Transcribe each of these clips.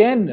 10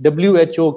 WHO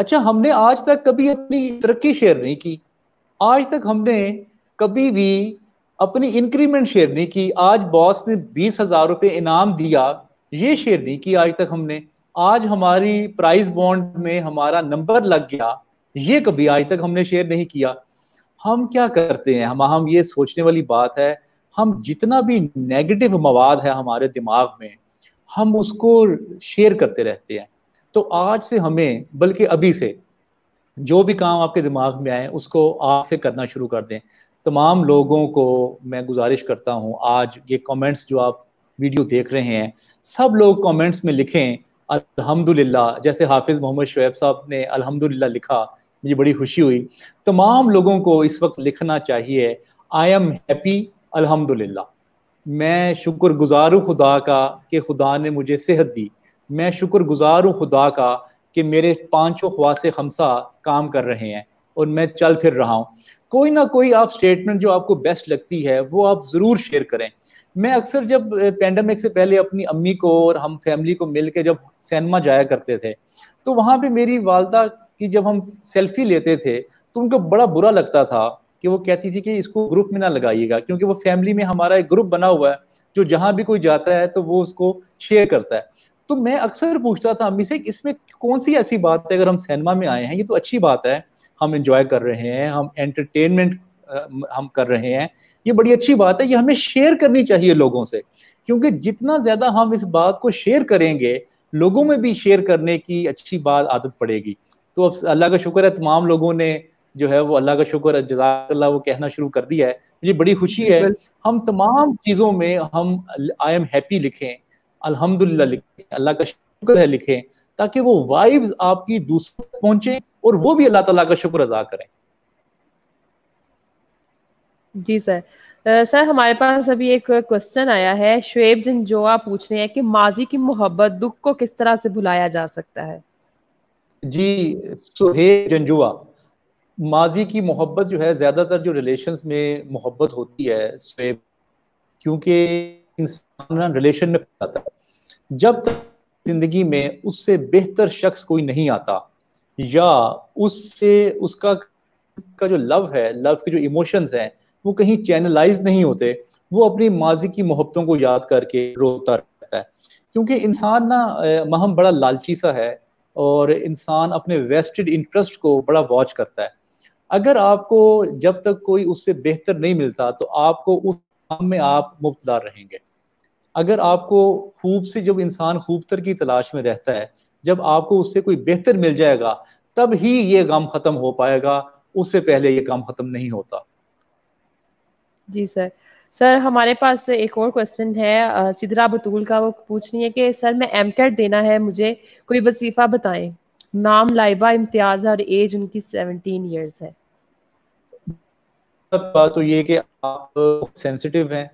اچھا ہم نے آج تک کبھی اپنی ترقی شیئر نہیں کی, آج تک ہم نے کبھی بھی اپنی انکریمنٹ شیئر نہیں کی. آج باس نے 20,000 روپے انعام دیا, یہ شیئر نہیں کی آج تک ہم نے. آج ہماری پرائز بانڈ میں ہمارا نمبر لگ گیا, یہ کبھی آج تک ہم نے شیئر نہیں کیا. ہم کیا کرتے ہیں, ہم یہ سوچنے والی بات ہے, ہم جتنا بھی نیگیٹو مواد ہے ہمارے دماغ میں ہم اس کو شیئر کرتے رہتے ہیں. تو آج سے ہمیں, بلکہ ابھی سے, جو بھی کام آپ کے دماغ میں آئے اس کو آج سے کرنا شروع کر دیں. تمام لوگوں کو میں گزارش کرتا ہوں, آج یہ کامنٹس جو آپ ویڈیو دیکھ رہے ہیں سب لوگ کامنٹس میں لکھیں الحمدللہ. جیسے حافظ محمد شعیب صاحب نے الحمدللہ لکھا, مجھے بڑی خوشی ہوئی. تمام لوگوں کو اس وقت لکھنا چاہیے آئی ایم ہیپی الحمدللہ. میں شکر گزار ہوں خدا کا کہ خدا نے مجھے صحت دی. میں شکر گزار ہوں خدا کا کہ میرے 5 خواص خمسہ کام کر رہے ہیں اور میں چل پھر رہا ہوں. کوئی نہ کوئی آپ سٹیٹمنٹ جو آپ کو بیسٹ لگتی ہے وہ آپ ضرور شیئر کریں. میں اکثر جب پینڈیمک سے پہلے اپنی امی کو اور ہم فیملی کو مل کے جب سینما جایا کرتے تھے تو وہاں پہ میری والدہ کی جب ہم سیلفی لیتے تھے تو ان کو بڑا برا لگتا تھا کہ وہ کہتی تھی کہ اس کو گروپ میں نہ لگائیے گا, کیونکہ وہ فیملی میں ہمارا ایک گروپ بنا ہوا ہے جو جہاں بھی کوئی جاتا ہے تو وہ اس کو شیئر کرتا ہے. تو میں اکثر پوچھتا تھا امی سے اس میں کون سی ایسی بات ہے, اگر ہم سینما میں آئے ہیں یہ تو اچھی بات ہے, ہم انجوائے کر رہے ہیں, ہم انٹرٹینمنٹ ہم کر رہے ہیں, یہ بڑی اچھی بات ہے, یہ ہمیں شیئر کرنی چاہیے لوگوں سے, کیونکہ جتنا زیادہ ہم اس بات کو شیئر کریں گے لوگوں میں بھی شیئر کرنے کی اچھی بات عادت پڑے گی. تو اب اللہ کا شکر ہے تمام لوگوں نے جو ہے وہ اللہ کا شکر ہے جزاک اللہ وہ کہنا شروع کر دیا ہے, مجھے بڑی خوشی ہے. بالکل ہم تمام چیزوں میں ہم آئی ایم ہیپی لکھیں, الحمدللہ لکھیں, اللہ کا شکر ہے لکھیں, تاکہ وہ وائبز آپ کی دوسروں تک پہنچیں اور وہ بھی اللہ تعالیٰ کا شکر ادا کریں. جی سر. سر ہمارے پاس ابھی ایک کوشچن آیا ہے, شعیب جنجوعہ پوچھ رہے ہیں کہ ماضی کی محبت دکھ کو کس طرح سے بھلایا جا سکتا ہے. جی سہیب جنجوعہ, ماضی کی محبت جو ہے زیادہ تر جو ریلیشنز میں محبت ہوتی ہے سہیب, کیونکہ انسان ریلیشن میں پاتا ہے جب تک زندگی میں اس سے بہتر شخص کوئی نہیں آتا یا اس سے اس کا جو لو ہے, لو کے جو ایموشنز ہیں وہ کہیں چینلائز نہیں ہوتے, وہ اپنی ماضی کی محبتوں کو یاد کر کے روتا رہتا ہے. کیونکہ انسان نا مہم بڑا لالچی سا ہے اور انسان اپنے ویسٹڈ انٹرسٹ کو بڑا واچ کرتا ہے. اگر آپ کو جب تک کوئی اس سے بہتر نہیں ملتا تو آپ کو اس کام میں آپ مبتلا رہیں گے. اگر آپ کو خوب سے, جب انسان خوب تر کی تلاش میں رہتا ہے, جب آپ کو اس سے کوئی بہتر مل جائے گا تب ہی یہ غم ختم ہو پائے گا, اس سے پہلے یہ کام ختم نہیں ہوتا. جی سر. سر ہمارے پاس ایک اور کوشچن ہے سدرا بطول کا, وہ پوچھ رہی ہے کہ سر میں ایم کیٹ دینا ہے, مجھے کوئی وظیفہ بتائیں. نام لائبہ امتیاز ہے اور ایج ان کی 17 ایئرز ہے. بات تو یہ کہ آپ سینسٹیو ہیں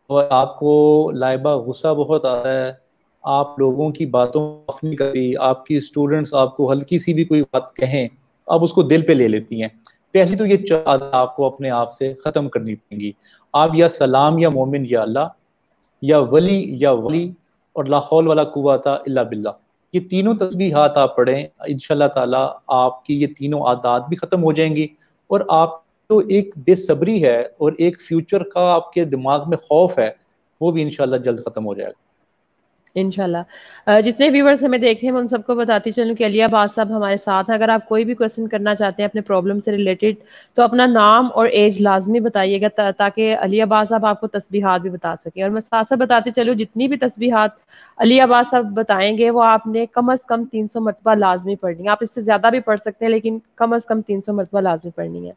اور آپ کو لائبہ غصہ بہت آتا ہے, آپ لوگوں کی باتوں کو نہیں کرتی, آپ کی اسٹوڈنٹس آپ کو ہلکی سی بھی کوئی بات کہیں آپ اس کو دل پہ لے لیتی ہیں. پہلی تو یہ عادت آپ کو اپنے آپ سے ختم کرنی پڑے گی. آپ یا سلام یا مومن یا اللہ, یا ولی اور لا حول ولا قوت الا باللہ, یہ تینوں تسبیحات آپ پڑھیں, انشاءاللہ تعالی آپ کی یہ تینوں عادات بھی ختم ہو جائیں گی, اور آپ تو ایک بے صبری ہے اور ایک فیوچر کا آپ کے دماغ میں خوف ہے وہ بھی انشاءاللہ جلد ختم ہو جائے گا. انشاءاللہ. جتنے ویورز ہمیں دیکھ رہے ہیں میں ان سب کو بتاتی چلوں کہ علی عباس صاحب ہمارے ساتھ ہیں. اگر آپ کوئی بھی کوشچن کرنا چاہتے ہیں اپنے پرابلم سے ریلیٹڈ تو اپنا نام اور ایج لازمی بتائیے گا تاکہ علی عباس صاحب آپ کو تسبیحات بھی بتا سکیں. اور میں ساتھ ساتھ بتاتی چلوں جتنی بھی تسبیحات علی عباس صاحب بتائیں گے وہ آپ نے کم از کم 300 مرتبہ لازمی پڑھنی ہے. آپ اس سے زیادہ بھی پڑھ سکتے ہیں لیکن کم از کم 300 مرتبہ لازمی پڑھنی ہے.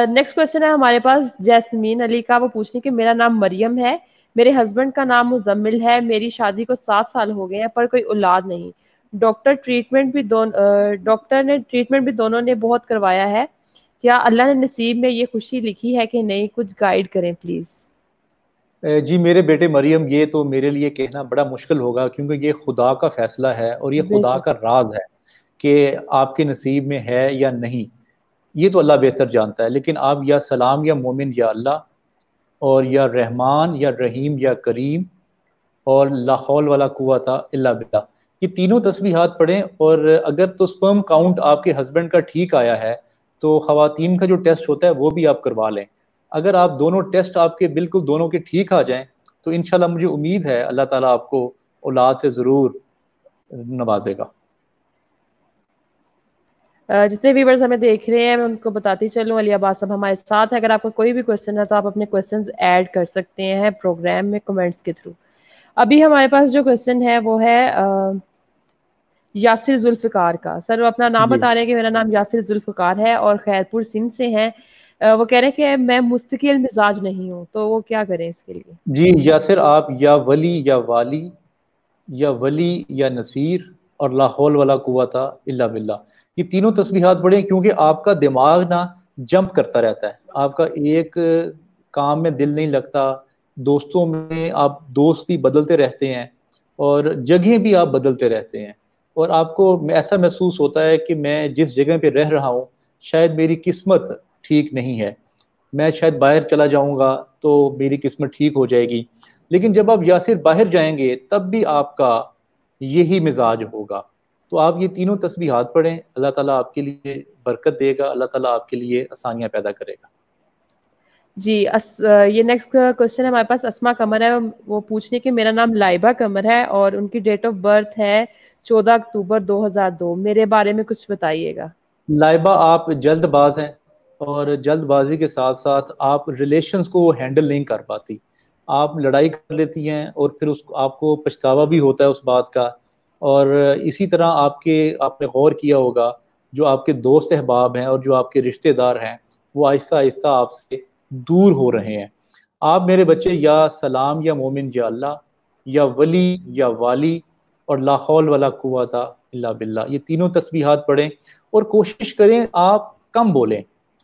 نیکسٹ کوشچن ہے ہمارے پاس جیسمین علی کا, وہ پوچھنے کہ میرا نام مریم ہے, میرے ہسبینڈ کا نام مزمل ہے, میری شادی کو 7 سال ہو گئے ہیں پر کوئی اولاد نہیں. ڈاکٹر نے ٹریٹمنٹ بھی دونوں نے بہت کروایا ہے, کیا اللہ نے نصیب میں یہ خوشی لکھی ہے کہ نہیں, کچھ گائیڈ کریں پلیز. جی میرے بیٹے مریم, یہ تو میرے لیے کہنا بڑا مشکل ہوگا کیونکہ یہ خدا کا فیصلہ ہے اور یہ بے خدا شک. کا راز ہے کہ آپ کے نصیب میں ہے یا نہیں, یہ تو اللہ بہتر جانتا ہے. لیکن آپ یا سلام یا مومن یا اللہ, اور یا رحمان یا رحیم یا کریم, اور لا حول ولا قوت الا باللہ, یہ تینوں تسبیحات پڑھیں، اور اگر تو سپرم کاؤنٹ آپ کے ہسبینڈ کا ٹھیک آیا ہے تو خواتین کا جو ٹیسٹ ہوتا ہے وہ بھی آپ کروا لیں. اگر آپ دونوں ٹیسٹ آپ کے بالکل دونوں کے ٹھیک آ جائیں تو انشاءاللہ مجھے امید ہے اللہ تعالیٰ آپ کو اولاد سے ضرور نوازے گا. جتنے ویورز ہمیں دیکھ رہے ہیں میں ان کو بتاتی چلوں، علی عباس صاحب ہمارے ساتھ ہے. اگر آپ کو کوئی بھی کوشچن ہے تو آپ اپنے کوشچنز ایڈ کر سکتے ہیں پروگرام میں کمنٹس کے تھرو. ابھی ہمارے پاس جو کوشچن ہے وہ ہے یاسر ذوالفقار کا. سر وہ اپنا نام جی بتا رہے ہیں کہ میرا نام یاسر ذوالفقار ہے اور خیرپور سندھ سے ہیں. وہ کہہ رہے ہیں کہ میں مستقل مزاج نہیں ہوں، تو وہ کیا کریں اس کے لیے؟ جی یاسر، آپ یا ولی یا والی یا ولی یا نصیر اور لا حول ولا قوت الا باللہ، یہ تینوں تسبیحات پڑھیں، کیونکہ آپ کا دماغ نا جمپ کرتا رہتا ہے. آپ کا ایک کام میں دل نہیں لگتا، دوستوں میں آپ دوست بھی بدلتے رہتے ہیں اور جگہیں بھی آپ بدلتے رہتے ہیں، اور آپ کو ایسا محسوس ہوتا ہے کہ میں جس جگہ پہ رہ رہا ہوں شاید میری قسمت ٹھیک نہیں ہے، میں شاید باہر چلا جاؤں گا تو میری قسمت ٹھیک ہو جائے گی. لیکن جب آپ یاسر باہر جائیں گے تب بھی آپ کا یہی مزاج ہوگا. تو آپ یہ تینوں تسبیحات پڑھیں، اللہ تعالیٰ آپ کے لیے برکت دے گا، اللہ تعالیٰ آپ کے لیے آسانیاں پیدا کرے گا. جی یہ نیکسٹ کوشچن ہے ہمارے پاس اسما قمر ہے. وہ پوچھ رہی ہے کہ میرا نام لائبہ قمر ہے اور ان کی ڈیٹ آف برتھ ہے 14 اکتوبر 2002. میرے بارے میں کچھ بتائیے گا. لائبہ، آپ جلد باز ہیں اور جلد بازی کے ساتھ ساتھ آپ ریلیشنز کو ہینڈل نہیں کر پاتی. آپ لڑائی کر لیتی ہیں اور پھر آپ کو پچھتاوا بھی ہوتا ہے اس بات کا. اور اسی طرح آپ نے غور کیا ہوگا جو آپ کے دوست احباب ہیں اور جو آپ کے رشتہ دار ہیں وہ آہستہ آہستہ آپ سے دور ہو رہے ہیں. آپ میرے بچے یا سلام یا مومن یا اللہ یا ولی یا والی اور لا حول ولا قوت الا باللہ، یہ تینوں تسبیحات پڑھیں اور کوشش کریں آپ کم بولیں.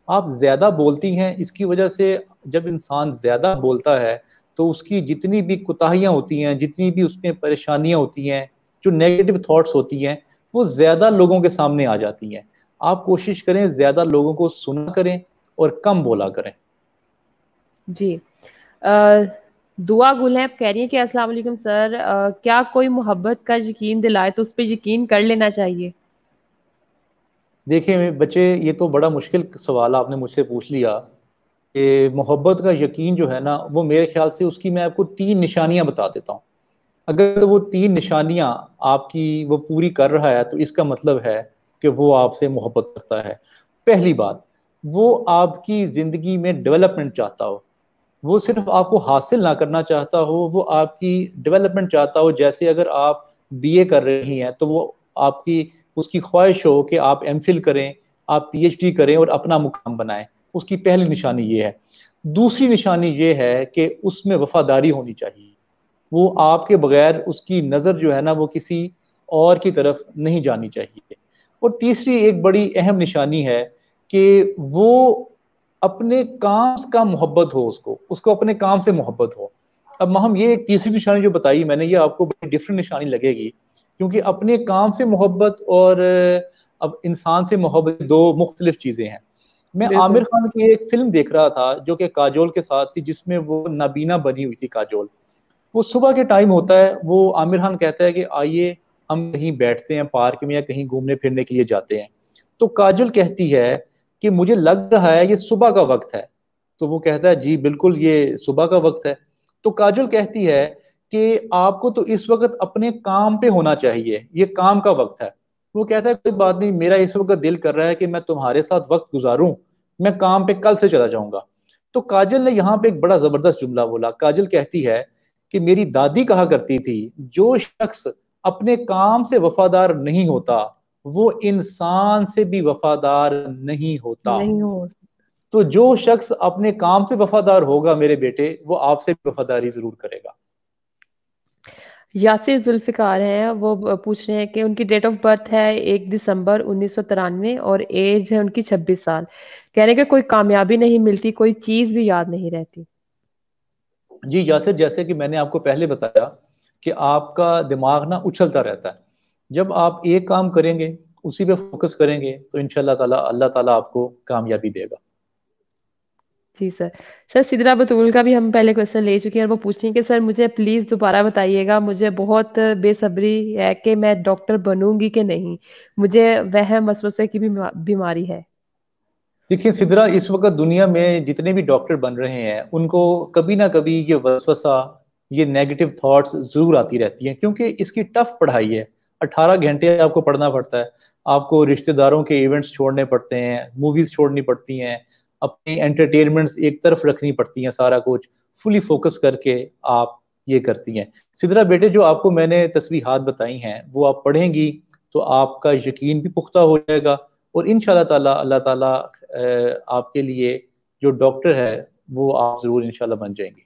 آپ زیادہ بولتی ہیں، اس کی وجہ سے جب انسان زیادہ بولتا ہے تو اس کی جتنی بھی کوتاہیاں ہوتی ہیں، جتنی بھی اس میں پریشانیاں ہوتی ہیں، جو نیگیٹو تھاٹس ہوتی ہیں، وہ زیادہ لوگوں کے سامنے آ جاتی ہیں. آپ کوشش کریں زیادہ لوگوں کو سنا کریں اور کم بولا کریں. جی دعا گل ہے کہہ رہی ہیں کہ السلام علیکم سر، کیا کوئی محبت کا یقین دلائے تو اس پہ یقین کر لینا چاہیے؟ دیکھیں بچے، یہ تو بڑا مشکل سوال آپ نے مجھ سے پوچھ لیا کہ محبت کا یقین جو ہے نا، وہ میرے خیال سے اس کی میں آپ کو 3 نشانیاں بتا دیتا ہوں. اگر وہ 3 نشانیاں آپ کی وہ پوری کر رہا ہے تو اس کا مطلب ہے کہ وہ آپ سے محبت کرتا ہے. پہلی بات، وہ آپ کی زندگی میں ڈیولپمنٹ چاہتا ہو، وہ صرف آپ کو حاصل نہ کرنا چاہتا ہو، وہ آپ کی ڈیولپمنٹ چاہتا ہو. جیسے اگر آپ بی اے کر رہی ہیں تو وہ آپ کی اس کی خواہش ہو کہ آپ ایم فل کریں، آپ پی ایچ ڈی کریں اور اپنا مقام بنائیں. اس کی پہلی نشانی یہ ہے. دوسری نشانی یہ ہے کہ اس میں وفاداری ہونی چاہیے. وہ آپ کے بغیر اس کی نظر جو ہے نا وہ کسی اور کی طرف نہیں جانی چاہیے. اور تیسری ایک بڑی اہم نشانی ہے کہ وہ اپنے کام کا محبت ہو، اس کو اپنے کام سے محبت ہو. اب ہم یہ ایک تیسری نشانی جو بتائی میں نے، یہ آپ کو بڑی ڈفرینٹ نشانی لگے گی، کیونکہ اپنے کام سے محبت اور اب انسان سے محبت 2 مختلف چیزیں ہیں. میں بالکل. عامر خان کی ایک فلم دیکھ رہا تھا جو کہ کاجول کے ساتھ تھی، جس میں وہ نابینا بنی ہوئی تھی کاجول. وہ صبح کے ٹائم ہوتا ہے، وہ عامر خان کہتا ہے کہ آئیے ہم کہیں بیٹھتے ہیں پارک میں یا کہیں گھومنے پھرنے کے لیے جاتے ہیں. تو کاجول کہتی ہے کہ مجھے لگ رہا ہے یہ صبح کا وقت ہے. تو وہ کہتا ہے جی بالکل یہ صبح کا وقت ہے. تو کاجول کہتی ہے کہ آپ کو تو اس وقت اپنے کام پہ ہونا چاہیے، یہ کام کا وقت ہے. وہ کہتا ہے کوئی بات نہیں، میرا اس وقت دل کر رہا ہے کہ میں تمہارے ساتھ وقت گزاروں، میں کام پہ کل سے چلا جاؤں گا. تو کاجل نے یہاں پہ ایک بڑا زبردست جملہ بولا. کاجل کہتی ہے کہ میری دادی کہا کرتی تھی جو شخص اپنے کام سے وفادار نہیں ہوتا وہ انسان سے بھی وفادار نہیں ہوتا. نہیں ہو. تو جو شخص اپنے کام سے وفادار ہوگا میرے بیٹے، وہ آپ سے وفاداری ضرور کرے گا. یاسر ذوالفقار ہیں، وہ پوچھ رہے ہیں کہ ان کی ڈیٹ آف برتھ ہے 1 دسمبر 1993 اور ایج ہے ان کی 26 سال. کہہ رہے ہیں کہ کوئی کامیابی نہیں ملتی، کوئی چیز بھی یاد نہیں رہتی. جی یاسر، جیسے کہ میں نے آپ کو پہلے بتایا کہ آپ کا دماغ نا اچھلتا رہتا ہے. جب آپ ایک کام کریں گے، اسی پہ فوکس کریں گے تو انشاءاللہ تعالی اللہ تعالیٰ آپ کو کامیابی دے گا. جی سر. سر سدرا بطول کا بھی ہم پہلے کوشچن لے چکے ہیں اور وہ پوچھ رہی ہیں کہ سر مجھے پلیز دوبارہ بتائیے گا, مجھے بہت بے صبری ہے کہ میں ڈاکٹر بنوں گی کہ نہیں, مجھے وہم وسوسے کی بھی بیماری ہے. دیکھیں سدرا, اس وقت دنیا میں جتنے بھی ڈاکٹر بن رہے ہیں ان کو کبھی نہ کبھی یہ وسوسہ, یہ نیگیٹو تھاٹس ضرور آتی رہتی ہیں, کیونکہ اس کی ٹف پڑھائی ہے. 18 گھنٹے آپ کو پڑھنا پڑتا ہے, آپ کو رشتہ داروں کے ایونٹس چھوڑنے پڑتے ہیں, موویز چھوڑنی پڑتی ہیں, اپنی انٹرٹینمنٹس ایک طرف رکھنی پڑتی ہیں, سارا کچھ فلی فوکس کر کے آپ یہ کرتی ہیں. سدرا بیٹے, جو آپ کو میں نے تسبیحات بتائی ہیں وہ آپ پڑھیں گی تو آپ کا یقین بھی پختہ ہو جائے گا, اور انشاءاللہ تعالی اللہ تعالی آپ کے لیے جو ڈاکٹر ہے وہ آپ ضرور انشاءاللہ بن جائیں گی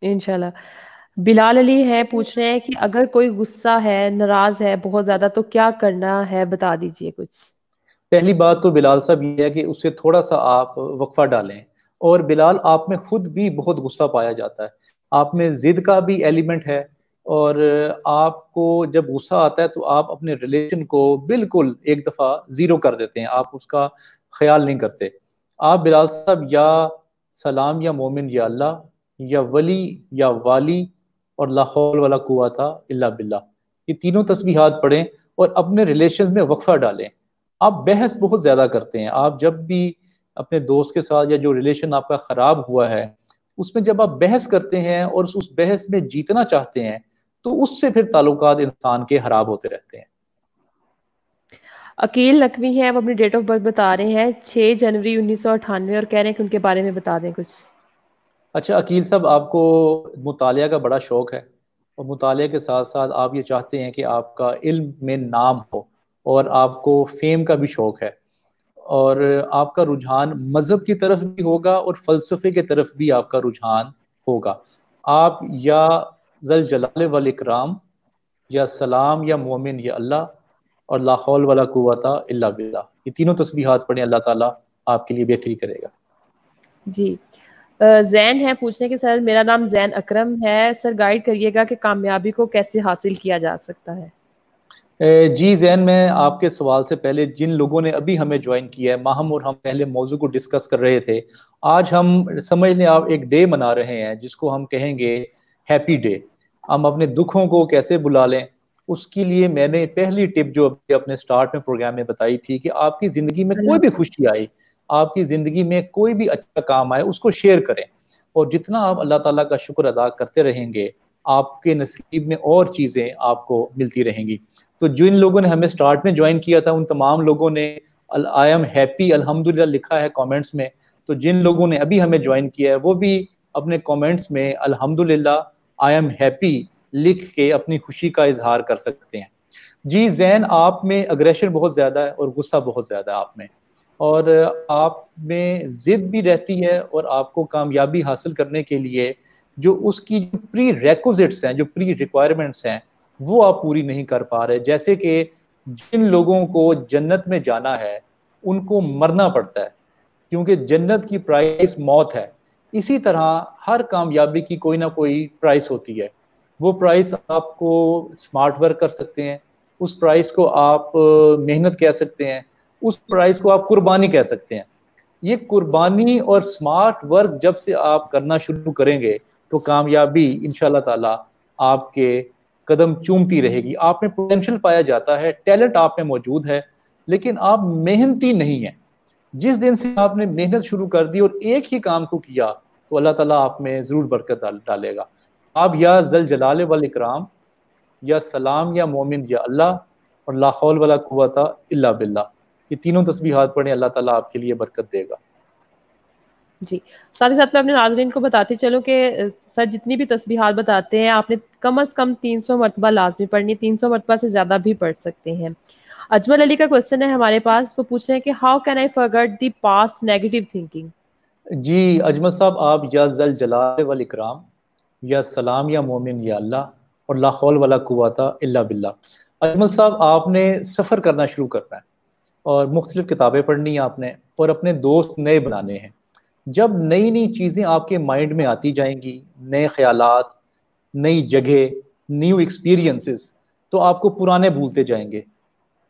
انشاءاللہ. بلال علی ہے, پوچھ رہے ہیں کہ اگر کوئی غصہ ہے, ناراض ہے بہت زیادہ, تو کیا کرنا ہے, بتا دیجئے کچھ. پہلی بات تو بلال صاحب یہ ہے کہ اس سے تھوڑا سا آپ وقفہ ڈالیں. اور بلال, آپ میں خود بھی بہت غصہ پایا جاتا ہے, آپ میں ضد کا بھی ایلیمنٹ ہے, اور آپ کو جب غصہ آتا ہے تو آپ اپنے ریلیشن کو بالکل ایک دفعہ زیرو کر دیتے ہیں, آپ اس کا خیال نہیں کرتے. آپ بلال صاحب یا سلام یا مومن یا اللہ, یا ولی یا والی, اور لا حول ولا قوت الا باللہ, یہ تینوں تسبیحات پڑھیں اور اپنے ریلیشنز میں وقفہ ڈالیں. آپ بحث بہت زیادہ کرتے ہیں, آپ جب بھی اپنے دوست کے ساتھ یا جو ریلیشن آپ کا خراب ہوا ہے اس میں جب آپ بحث کرتے ہیں اور اس بحث میں جیتنا چاہتے ہیں تو اس سے پھر تعلقات انسان کے خراب ہوتے رہتے ہیں. عقیل نقوی ہیں, وہ اپنی ڈیٹ آف برتھ بتا رہے ہیں 6 جنوری 1998, اور کہہ رہے ہیں کہ ان کے بارے میں بتا دیں کچھ. اچھا عقیل صاحب, آپ کو مطالعہ کا بڑا شوق ہے, اور مطالعے کے ساتھ ساتھ آپ یہ چاہتے ہیں کہ آپ کا علم میں نام ہو, اور آپ کو فیم کا بھی شوق ہے, اور آپ کا رجحان مذہب کی طرف بھی ہوگا اور فلسفے کی طرف بھی آپ کا رجحان ہوگا. آپ یا ذل جلال والاکرام, یا سلام یا مومن یا اللہ, اور لا حول ولا قوت الا باللہ, یہ تینوں تسبیحات پڑھیں, اللہ تعالیٰ آپ کے لیے بہتری کرے گا. جی. زین ہے, پوچھنے کہ سر میرا نام زین اکرم ہے, سر گائیڈ کریے گا کہ کامیابی کو کیسے حاصل کیا جا سکتا ہے. جی زین, میں آپ کے سوال سے پہلے جن لوگوں نے ابھی ہمیں جوائن کیا ہے, ماہم اور ہم پہلے موضوع کو ڈسکس کر رہے تھے. آج ہم سمجھ لیں آپ ایک ڈے منا رہے ہیں جس کو ہم کہیں گے ہیپی ڈے. ہم اپنے دکھوں کو کیسے بلا لیں, اس کے لیے میں نے پہلی ٹپ جو ابھی اپنے سٹارٹ میں پروگرام میں بتائی تھی کہ آپ کی زندگی میں کوئی بھی خوشی آئے, آپ کی زندگی میں کوئی بھی اچھا کام آئے, اس کو شیئر کریں, اور جتنا آپ اللہ تعالیٰ کا شکر ادا کرتے رہیں گے آپ کے نصیب میں اور چیزیں آپ کو ملتی رہیں گی. تو جن لوگوں نے ہمیں سٹارٹ میں جوائن کیا تھا ان تمام لوگوں نے آئی ایم ہیپی الحمدللہ لکھا ہے کامنٹس میں, تو جن لوگوں نے ابھی ہمیں جوائن کیا ہے وہ بھی اپنے کامنٹس میں الحمدللہ آئی ایم ہیپی لکھ کے اپنی خوشی کا اظہار کر سکتے ہیں. جی زین, آپ میں اگریشن بہت زیادہ ہے اور غصہ بہت زیادہ ہے آپ میں, اور آپ میں ضد بھی رہتی ہے, اور آپ کو کامیابی حاصل کرنے کے لیے جو اس کی جو پری ریکوزٹس ہیں, جو پری ریکوائرمنٹس ہیں, وہ آپ پوری نہیں کر پا رہے. جیسے کہ جن لوگوں کو جنت میں جانا ہے ان کو مرنا پڑتا ہے, کیونکہ جنت کی پرائس موت ہے. اسی طرح ہر کامیابی کی کوئی نہ کوئی پرائس ہوتی ہے. وہ پرائس آپ کو اسمارٹ ورک کر سکتے ہیں, اس پرائس کو آپ محنت کہہ سکتے ہیں, اس پرائس کو آپ قربانی کہہ سکتے ہیں. یہ قربانی اور اسمارٹ ورک جب سے آپ کرنا شروع کریں گے تو کامیابی انشاءاللہ تعالی آپ کے قدم چومتی رہے گی. آپ میں پوٹینشل پایا جاتا ہے, ٹیلنٹ آپ میں موجود ہے, لیکن آپ محنتی نہیں ہیں. جس دن سے آپ نے محنت شروع کر دی اور ایک ہی کام کو کیا تو اللہ تعالیٰ آپ میں ضرور برکت ڈالے گا. آپ یا ذل جلال والاکرام, یا سلام یا مومن یا اللہ, اور لا حول ولا قوت الا باللہ, یہ تینوں تسبیحات پڑھیں, اللہ تعالیٰ آپ کے لیے برکت دے گا. جی. ساتھ ہی ساتھ میں اپنے ناظرین کو بتاتی چلوں کہ سر جتنی بھی تسبیحات بتاتے ہیں آپ نے کم از کم 300 مرتبہ لازمی پڑھنی, 300 مرتبہ سے زیادہ بھی پڑھ سکتے ہیں. اجمل علی کا کوشچن ہے ہمارے پاس, وہ پوچھ رہے ہیں کہ how can I forget the past negative thinking. جی اجمل صاحب, آپ یا ذل جلال والاکرام, یا سلام یا مومن یا اللہ, اور لا حول ولا قوت الا باللہ. اجمل صاحب, آپ نے سفر کرنا شروع کرنا ہے, اور مختلف کتابیں پڑھنی ہیں آپ نے, اور اپنے دوست نئے بنانے ہیں. جب نئی نئی چیزیں آپ کے مائنڈ میں آتی جائیں گی, نئے خیالات, نئی جگہ, نیو ایکسپیرینسز, تو آپ کو پرانے بھولتے جائیں گے,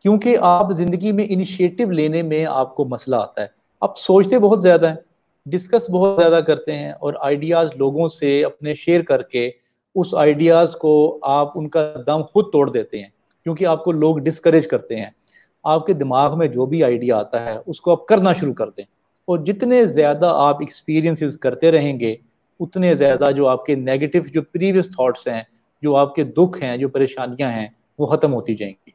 کیونکہ آپ زندگی میں انیشیٹو لینے میں آپ کو مسئلہ آتا ہے. آپ سوچتے بہت زیادہ ہیں, ڈسکس بہت زیادہ کرتے ہیں اور آئیڈیاز لوگوں سے اپنے شیئر کر کے اس آئیڈیاز کو آپ ان کا دم خود توڑ دیتے ہیں، کیونکہ آپ کو لوگ ڈسکریج کرتے ہیں. آپ کے دماغ میں جو بھی آئیڈیا آتا ہے اس کو آپ کرنا شروع کر دیں، اور جتنے زیادہ آپ ایکسپیرینسز کرتے رہیں گے اتنے زیادہ جو آپ کے نیگیٹو جو پریویس تھاٹس ہیں، جو آپ کے دکھ ہیں، جو پریشانیاں ہیں، وہ ختم ہوتی جائیں گی.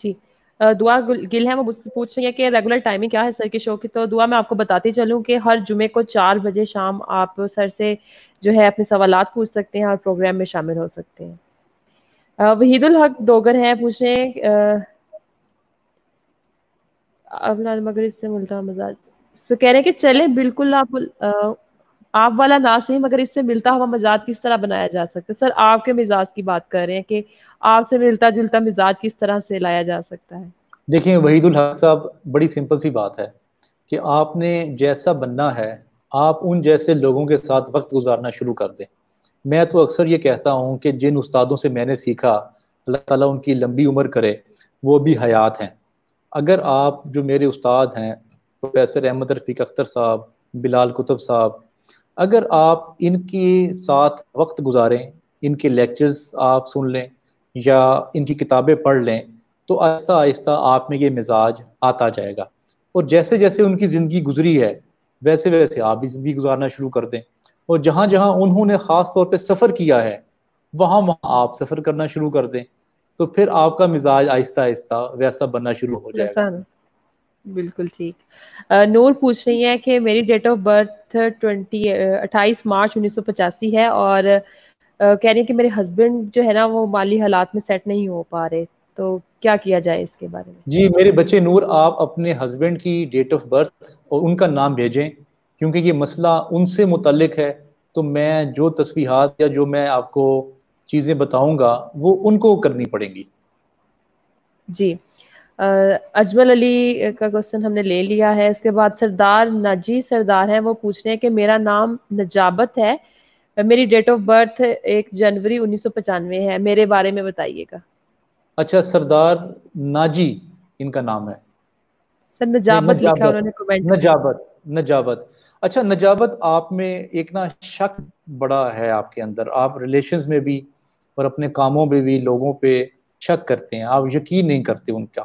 جی دعا گل ہے، وہ مجھ سے پوچھ رہی ہے کہ ریگولر ٹائمنگ کیا ہے سر کے شو کی. تو دعا میں آپ کو بتاتی چلوں کہ ہر جمعے کو 4 بجے شام آپ سر سے جو ہے اپنے سوالات پوچھ سکتے ہیں اور پروگرام میں شامل ہو سکتے ہیں. وحید الحق ڈوگر ہیں، پوچھ رہے ہیں مگر اس سے ملتا مزاج تو کہہ رہے ہیں کہ چلیں بالکل آپ والا نہ صحیح مگر اس سے ملتا ہوا مزاج کس طرح بنایا جا سکتا ہے. سر آپ کے مزاج کی بات کر رہے ہیں کہ آپ سے ملتا جلتا مزاج کس طرح سے لایا جا سکتا ہے. دیکھیں وحید الحق صاحب، بڑی سمپل سی بات ہے کہ آپ نے جیسا بننا ہے آپ ان جیسے لوگوں کے ساتھ وقت گزارنا شروع کر دیں. میں تو اکثر یہ کہتا ہوں کہ جن استادوں سے میں نے سیکھا اللہ تعالیٰ ان کی لمبی عمر کرے، وہ بھی حیات ہیں. اگر آپ جو میرے استاد ہیں پروفیسر احمد رفیق اختر صاحب، بلال کتب صاحب، اگر آپ ان کے ساتھ وقت گزاریں، ان کے لیکچرز آپ سن لیں یا ان کی کتابیں پڑھ لیں، تو آہستہ آہستہ آپ میں یہ مزاج آتا جائے گا. اور جیسے جیسے ان کی زندگی گزری ہے ویسے ویسے آپ بھی زندگی گزارنا شروع کر دیں. اور جہاں جہاں انہوں نے خاص طور پہ سفر کیا ہے وہاں وہاں آپ سفر کرنا شروع کر دیں، تو پھر آپ کا مزاج آہستہ آہستہ ویسا بننا شروع ہو جائے گا. بالکل ٹھیک. نور پوچھ رہی ہے کہ میری ڈیٹ آف برتھ 28 مارچ 1985 ہے، اور کہہ رہی ہیں کہ میرے ہسبینڈ جو ہے نا وہ مالی حالات میں سیٹ نہیں ہو پا رہے، تو کیا کیا جائے اس کے بارے میں. جی میرے بچے نور، آپ اپنے ہسبینڈ کی ڈیٹ آف برتھ اور ان کا نام بھیجیں، کیونکہ یہ مسئلہ ان سے متعلق ہے. تو میں جو تسبیحات یا جو میں آپ کو چیزیں بتاؤں گا وہ ان کو کرنی پڑیں گی. جی اجمل علی کا کوشچن ہم نے لے لیا ہے. اس کے بعد سردار ناجی سردار ہیں، وہ پوچھ رہے ہیں کہ میرا نام نجابت ہے، میری ڈیٹ آف برتھ 1 جنوری 1995 ہے، میرے بارے میں بتائیے گا. اچھا، سردار ناجی ان کا نام ہے؟ سر نہیں، نجابت لکھا نجابت. انہوں نے کمنٹ میں. نجابت. نجابت. اچھا نجابت، آپ میں ایک نا شک بڑا ہے آپ کے اندر. آپ ریلیشنز میں بھی اور اپنے کاموں میں بھی لوگوں پہ شک کرتے ہیں، آپ یقین نہیں کرتے ان کا.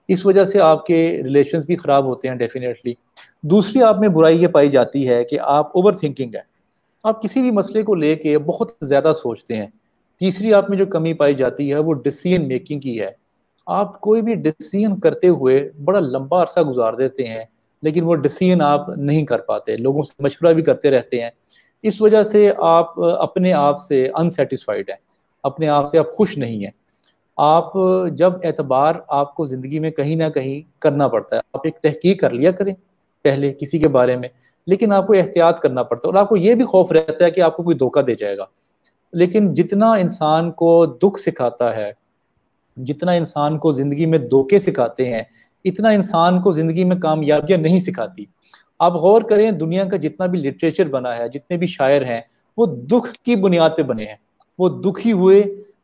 اس وجہ سے آپ کے ریلیشنز بھی خراب ہوتے ہیں ڈیفینیٹلی. دوسری آپ میں برائی یہ پائی جاتی ہے کہ آپ اوور تھنکنگ ہے، آپ کسی بھی مسئلے کو لے کے بہت زیادہ سوچتے ہیں. تیسری آپ میں جو کمی پائی جاتی ہے وہ ڈیسیژن میکنگ کی ہے. آپ کوئی بھی ڈیسیژن کرتے ہوئے بڑا لمبا عرصہ گزار دیتے ہیں لیکن وہ ڈیسیژن آپ نہیں کر پاتے، لوگوں سے مشورہ بھی کرتے رہتے ہیں. اس وجہ سے آپ اپنے آپ سے انسیٹسفائیڈ ہیں، اپنے آپ سے آپ خوش نہیں ہیں. آپ جب اعتبار آپ کو زندگی میں کہیں نہ کہیں کرنا پڑتا ہے، آپ ایک تحقیق کر لیا کریں پہلے کسی کے بارے میں، لیکن آپ کو احتیاط کرنا پڑتا ہے. اور آپ کو یہ بھی خوف رہتا ہے کہ آپ کو کوئی دھوکہ دے جائے گا. لیکن جتنا انسان کو دکھ سکھاتا ہے، جتنا انسان کو زندگی میں دھوکے سکھاتے ہیں، اتنا انسان کو زندگی میں کامیابیاں نہیں سکھاتی. آپ غور کریں دنیا کا جتنا بھی لٹریچر بنا ہے، جتنے بھی شاعر ہیں، وہ دکھ کی بنیاد پہ بنے ہیں، وہ دکھی ہوئے.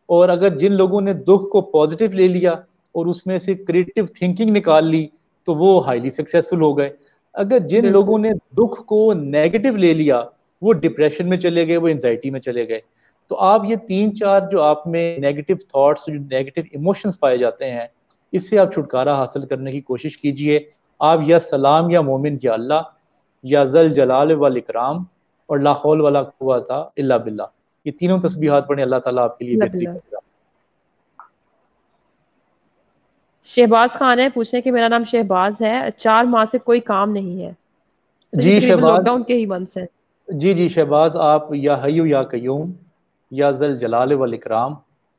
اور اگر جن لوگوں نے دکھ کو پازیٹیو لے لیا اور اس میں سے کریٹو تھنکنگ نکال لی تو وہ ہائیلی سکسیسفل ہو گئے. اگر جن بالکل لوگوں نے دکھ کو نیگیٹو لے لیا وہ ڈپریشن میں چلے گئے، وہ انزائٹی میں چلے گئے. تو آپ یہ 3-4 جو آپ میں نیگیٹو تھاٹس، جو نیگیٹو ایموشنز پائے جاتے ہیں، اس سے آپ چھٹکارا حاصل کرنے کی کوشش کیجئے. آپ یا سلام یا مومن یا اللہ یا ذل جلال والاکرام اور لا حول ولا قوت الا باللہ، یہ تینوں تسبیحات پڑھیں، اللہ تعالیٰ آپ کے لیے بہتری اللہ. کرے گا. شہباز خان ہے، پوچھنے کہ میرا نام شہباز ہے، 4 ماہ سے کوئی کام نہیں ہے. سر یہ جی تقریباً لاک شہباز، ڈاؤن کے ہی منتھس ہیں. جی شہباز، آپ یا حیو یا قیوم یا ذل جلال والاکرام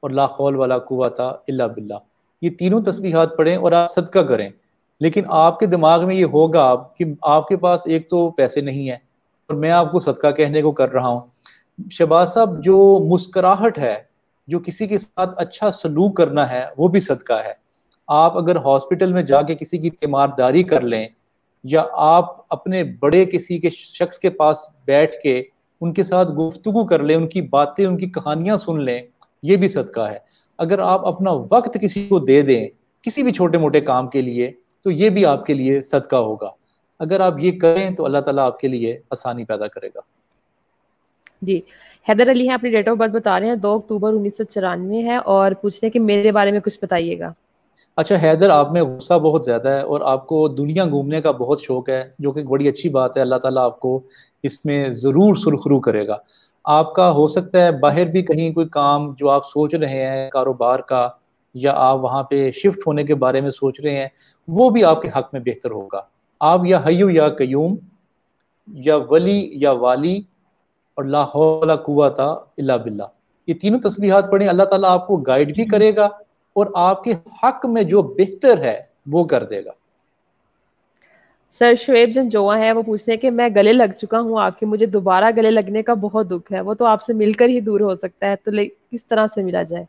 اور لا حول ولا قوت الا باللہ، یہ تینوں تسبیحات پڑھیں اور آپ صدقہ کریں. لیکن آپ کے دماغ میں یہ ہوگا کہ آپ کے پاس ایک تو پیسے نہیں ہیں اور میں آپ کو صدقہ کہنے کو کر رہا ہوں. شہباز صاحب، جو مسکراہٹ ہے، جو کسی کے ساتھ اچھا سلوک کرنا ہے، وہ بھی صدقہ ہے. آپ اگر ہاسپٹل میں جا کے کسی کی تیمارداری کر لیں یا آپ اپنے بڑے کسی کے شخص کے پاس بیٹھ کے ان کے ساتھ گفتگو کر لیں، ان کی باتیں، ان کی کہانیاں سن لیں، یہ بھی صدقہ ہے. اگر آپ اپنا وقت کسی کو دے دیں کسی بھی چھوٹے موٹے کام کے لیے تو یہ بھی آپ کے لیے صدقہ ہوگا. اگر آپ یہ کریں تو اللہ تعالیٰ آپ کے لیے آسانی پیدا کرے گا. جی حیدر علی ہیں، اپنی ڈیٹ آف برتھ بتا رہے ہیں 2 اکتوبر 1994 ہے، اور پوچھ رہے ہیں کہ میرے بارے میں کچھ بتائیے گا. اچھا حیدر، آپ میں غصہ بہت زیادہ ہے اور آپ کو دنیا گھومنے کا بہت شوق ہے، جو کہ بڑی اچھی بات ہے. اللہ تعالیٰ آپ کو اس میں ضرور سرخرو کرے گا. آپ کا ہو سکتا ہے باہر بھی کہیں کوئی کام جو آپ سوچ رہے ہیں کاروبار کا، یا آپ وہاں پہ شفٹ ہونے کے بارے میں سوچ رہے ہیں، وہ بھی آپ کے حق میں بہتر ہوگا. آپ یا حیو یا قیوم یا ولی یا والی اور لا حول ولا قوت الا باللہ، یہ تینوں تسبیحات پڑھیں. اللہ تعالیٰ آپ کو گائیڈ بھی کرے گا اور آپ کے حق میں جو بہتر ہے وہ کر دے گا. سر شعیب جن جوا ہے، وہ پوچھتے ہیں کہ میں گلے لگ چکا ہوں آپ کے، مجھے دوبارہ گلے لگنے کا بہت دکھ ہے، وہ تو آپ سے مل کر ہی دور ہو سکتا ہے، تو کس طرح سے ملا جائے؟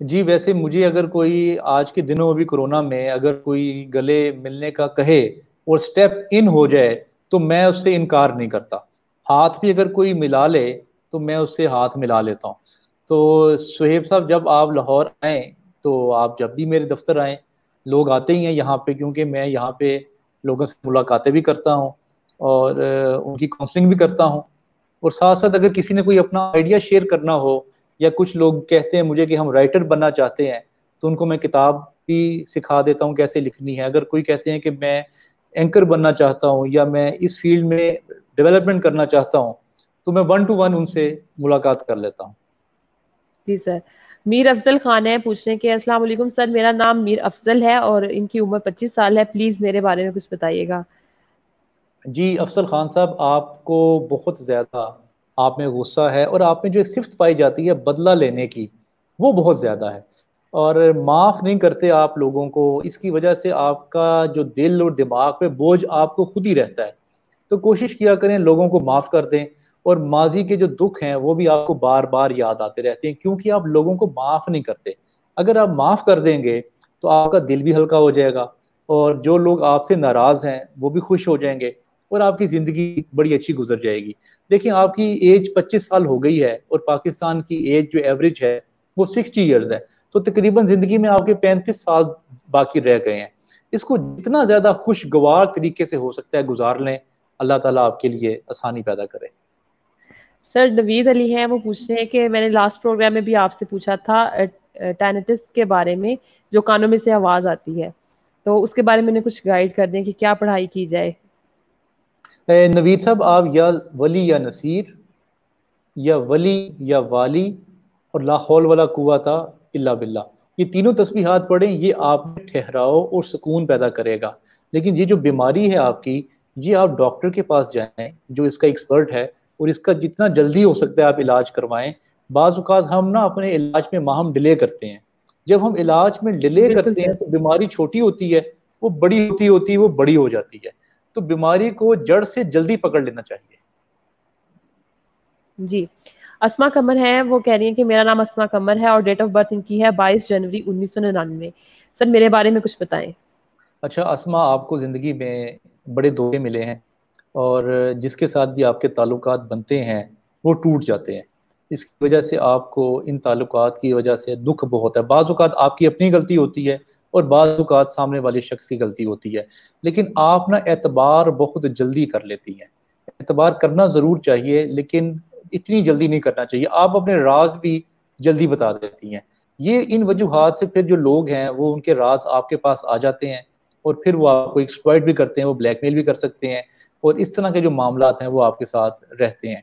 جی ویسے مجھے اگر کوئی آج کے دنوں میں بھی کورونا میں اگر کوئی گلے ملنے کا کہے اور سٹیپ ان ہو جائے تو میں اس سے انکار نہیں کرتا. ہاتھ بھی اگر کوئی ملا لے تو میں اس سے ہاتھ ملا لیتا ہوں. تو سہیب صاحب، جب آپ لاہور آئیں تو آپ جب بھی میرے دفتر آئیں، لوگ آتے ہی ہیں یہاں پہ، کیونکہ میں یہاں پہ لوگوں سے ملاقاتیں بھی کرتا ہوں اور ان کی کاؤنسلنگ بھی کرتا ہوں. اور ساتھ ساتھ اگر کسی نے کوئی اپنا آئیڈیا شیئر کرنا ہو، یا کچھ لوگ کہتے ہیں مجھے کہ ہم رائٹر بننا چاہتے ہیں، تو ان کو میں کتاب بھی سکھا دیتا ہوں کیسے لکھنی ہے. اگر کوئی کہتے ہیں کہ میں اینکر بننا چاہتا ہوں یا میں اس فیلڈ میں ڈیولپمنٹ کرنا چاہتا ہوں، تو میں 1 to 1 ان سے ملاقات کر لیتا ہوں. جی سر. میر افضل خان ہے، پوچھ رہے ہیں کہ السلام علیکم سر، میرا نام میر افضل ہے اور ان کی عمر 25 سال ہے، پلیز میرے بارے میں کچھ بتائیے گا. جی افضل خان صاحب، آپ کو بہت زیادہ آپ میں غصہ ہے، اور آپ میں جو ایک صفت پائی جاتی ہے بدلہ لینے کی، وہ بہت زیادہ ہے، اور معاف نہیں کرتے آپ لوگوں کو. اس کی وجہ سے آپ کا جو دل اور دماغ پہ بوجھ آپ کو خود ہی رہتا ہے. تو کوشش کیا کریں لوگوں کو معاف کر دیں، اور ماضی کے جو دکھ ہیں وہ بھی آپ کو بار بار یاد آتے رہتے ہیں کیونکہ آپ لوگوں کو معاف نہیں کرتے. اگر آپ معاف کر دیں گے تو آپ کا دل بھی ہلکا ہو جائے گا، اور جو لوگ آپ سے ناراض ہیں وہ بھی خوش ہو جائیں گے، اور آپ کی زندگی بڑی اچھی گزر جائے گی. دیکھیں آپ کی ایج 25 سال ہو گئی ہے، اور پاکستان کی ایج جو ایوریج ہے وہ 60 ایئرز ہے، تو تقریباً زندگی میں آپ کے 35 سال باقی رہ گئے ہیں. اس کو جتنا زیادہ خوشگوار طریقے سے ہو سکتا ہے گزار لیں. اللہ تعالیٰ آپ کے لیے آسانی پیدا کرے. سر نوید علی ہیں، وہ پوچھ رہے ہیں کہ میں نے لاسٹ پروگرام میں بھی آپ سے پوچھا تھا ٹینیٹس کے بارے میں، جو کانوں میں سے آواز آتی ہے، تو اس کے بارے میں کچھ گائیڈ کر دیں کہ کیا پڑھائی کی جائے. نوید صاحب، آپ یا ولی یا نصیر یا ولی یا والی اور لا حول ولا قوت الا باللہ، یہ تینوں تسبیحات پڑھیں. یہ آپ میں ٹھہراؤ اور سکون پیدا کرے گا. لیکن یہ جو بیماری ہے آپ کی، یہ آپ ڈاکٹر کے پاس جائیں جو اس کا ایکسپرٹ ہے، اور اس کا جتنا جلدی ہو سکتا ہے آپ علاج کروائیں. بعض اوقات ہم نا اپنے علاج میں ماہم ڈیلے کرتے ہیں. جب ہم علاج میں ڈیلے بالکل کرتے ہیں سر. تو بیماری چھوٹی ہوتی ہے، وہ بڑی ہوتی وہ بڑی ہو جاتی ہے. تو بیماری کو جڑ سے جلدی پکڑ لینا چاہیے. جی اسما قمر ہے، وہ کہہ رہی ہیں کہ میرا نام اسما قمر ہے اور ڈیٹ آف برتھ ان کی ہے 22 جنوری 1999. سر میرے بارے میں کچھ بتائیں. اچھا اسما، آپ کو زندگی میں بڑے دھوکے ملے ہیں، اور جس کے ساتھ بھی آپ کے تعلقات بنتے ہیں وہ ٹوٹ جاتے ہیں. اس کی وجہ سے آپ کو ان تعلقات کی وجہ سے دکھ بہت ہے. بعض اوقات آپ کی اپنی غلطی ہوتی ہے، اور بعض اوقات سامنے والے شخص کی غلطی ہوتی ہے. لیکن آپ نا اعتبار بہت جلدی کر لیتی ہیں. اعتبار کرنا ضرور چاہیے لیکن اتنی جلدی نہیں کرنا چاہیے. آپ اپنے راز بھی جلدی بتا دیتی ہیں. یہ ان وجوہات سے پھر جو لوگ ہیں وہ ان کے راز آپ کے پاس آ جاتے ہیں، اور پھر وہ آپ کو ایکسپلائٹ بھی کرتے ہیں، وہ بلیک میل بھی کر سکتے ہیں، اور اس طرح کے جو معاملات ہیں وہ آپ کے ساتھ رہتے ہیں.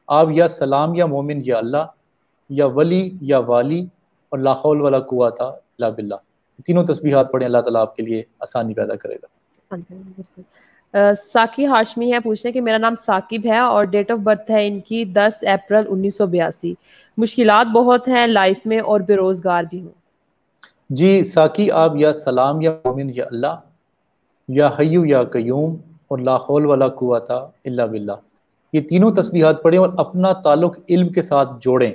آپ یا سلام یا مومن یا اللہ یا ولی یا والی اور لا حول ولا قوت الا باللہ، تینوں تسبیحات پڑھیں. اللہ تعالیٰ آپ کے لیے آسانی پیدا کرے گا. ساکی ہاشمی ہے، پوچھنے کہ میرا نام ثاقب ہے اور ڈیٹ آف برتھ ہے ان کی 10 اپریل 1982. مشکلات بہت ہیں لائف میں اور بے روزگار بھی ہوں. جی ساکی، آپ یا سلام یا مومن یا اللہ یا حیو یا قیوم اور لا حول ولا قوت الا باللہ، یہ تینوں تسبیحات پڑھیں اور اپنا تعلق علم کے ساتھ جوڑیں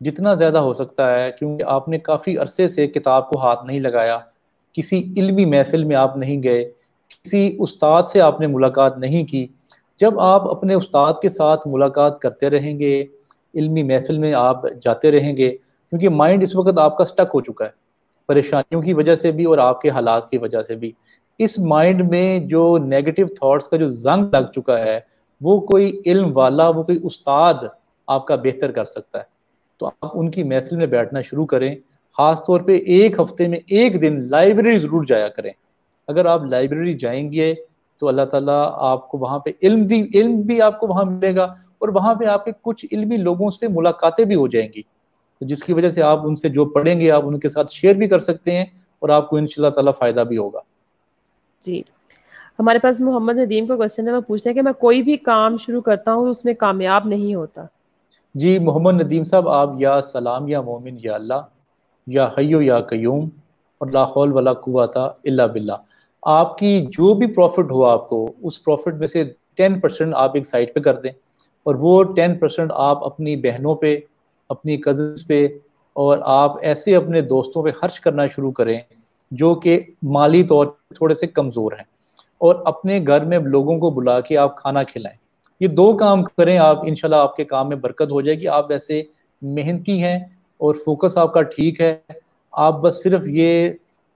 جتنا زیادہ ہو سکتا ہے. کیونکہ آپ نے کافی عرصے سے کتاب کو ہاتھ نہیں لگایا، کسی علمی محفل میں آپ نہیں گئے، کسی استاد سے آپ نے ملاقات نہیں کی. جب آپ اپنے استاد کے ساتھ ملاقات کرتے رہیں گے، علمی محفل میں آپ جاتے رہیں گے، کیونکہ مائنڈ اس وقت آپ کا سٹک ہو چکا ہے پریشانیوں کی وجہ سے بھی اور آپ کے حالات کی وجہ سے بھی. اس مائنڈ میں جو نیگیٹو تھاٹس کا جو زنگ لگ چکا ہے وہ کوئی علم والا، وہ کوئی استاد آپ کا بہتر کر سکتا ہے. تو آپ ان کی محفل میں بیٹھنا شروع کریں. خاص طور پہ ایک ہفتے میں ایک دن لائبریری ضرور جایا کریں. اگر آپ لائبریری جائیں گے تو اللہ تعالیٰ آپ کو وہاں پہ علم بھی آپ کو وہاں ملے گا، اور وہاں پہ آپ کے کچھ علمی لوگوں سے ملاقاتیں بھی ہو جائیں گی، تو جس کی وجہ سے آپ ان سے جو پڑھیں گے آپ ان کے ساتھ شیئر بھی کر سکتے ہیں، اور آپ کو انشاءاللہ تعالیٰ فائدہ بھی ہوگا. جی، ہمارے پاس محمد ندیم کا کوشچن ہے، وہ پوچھتے ہیں کہ میں کوئی بھی کام شروع کرتا ہوں اس میں کامیاب نہیں ہوتا. جی محمد ندیم صاحب، آپ یا سلام یا مومن یا اللہ یا حیو یا قیوم اور لا حول ولا قوت الا باللہ، آپ کی جو بھی پروفٹ ہو آپ کو اس پروفٹ میں سے 10% آپ ایک سائٹ پہ کر دیں، اور وہ 10% آپ اپنی بہنوں پہ، اپنی کزنس پہ، اور آپ ایسے اپنے دوستوں پہ خرچ کرنا شروع کریں جو کہ مالی طور پہ تھوڑے سے کمزور ہیں، اور اپنے گھر میں لوگوں کو بلا کے آپ کھانا کھلائیں. یہ 2 کام کریں آپ، انشاءاللہ آپ کے کام میں برکت ہو جائے گی. آپ ویسے محنتی ہیں اور فوکس آپ کا ٹھیک ہے، آپ بس صرف یہ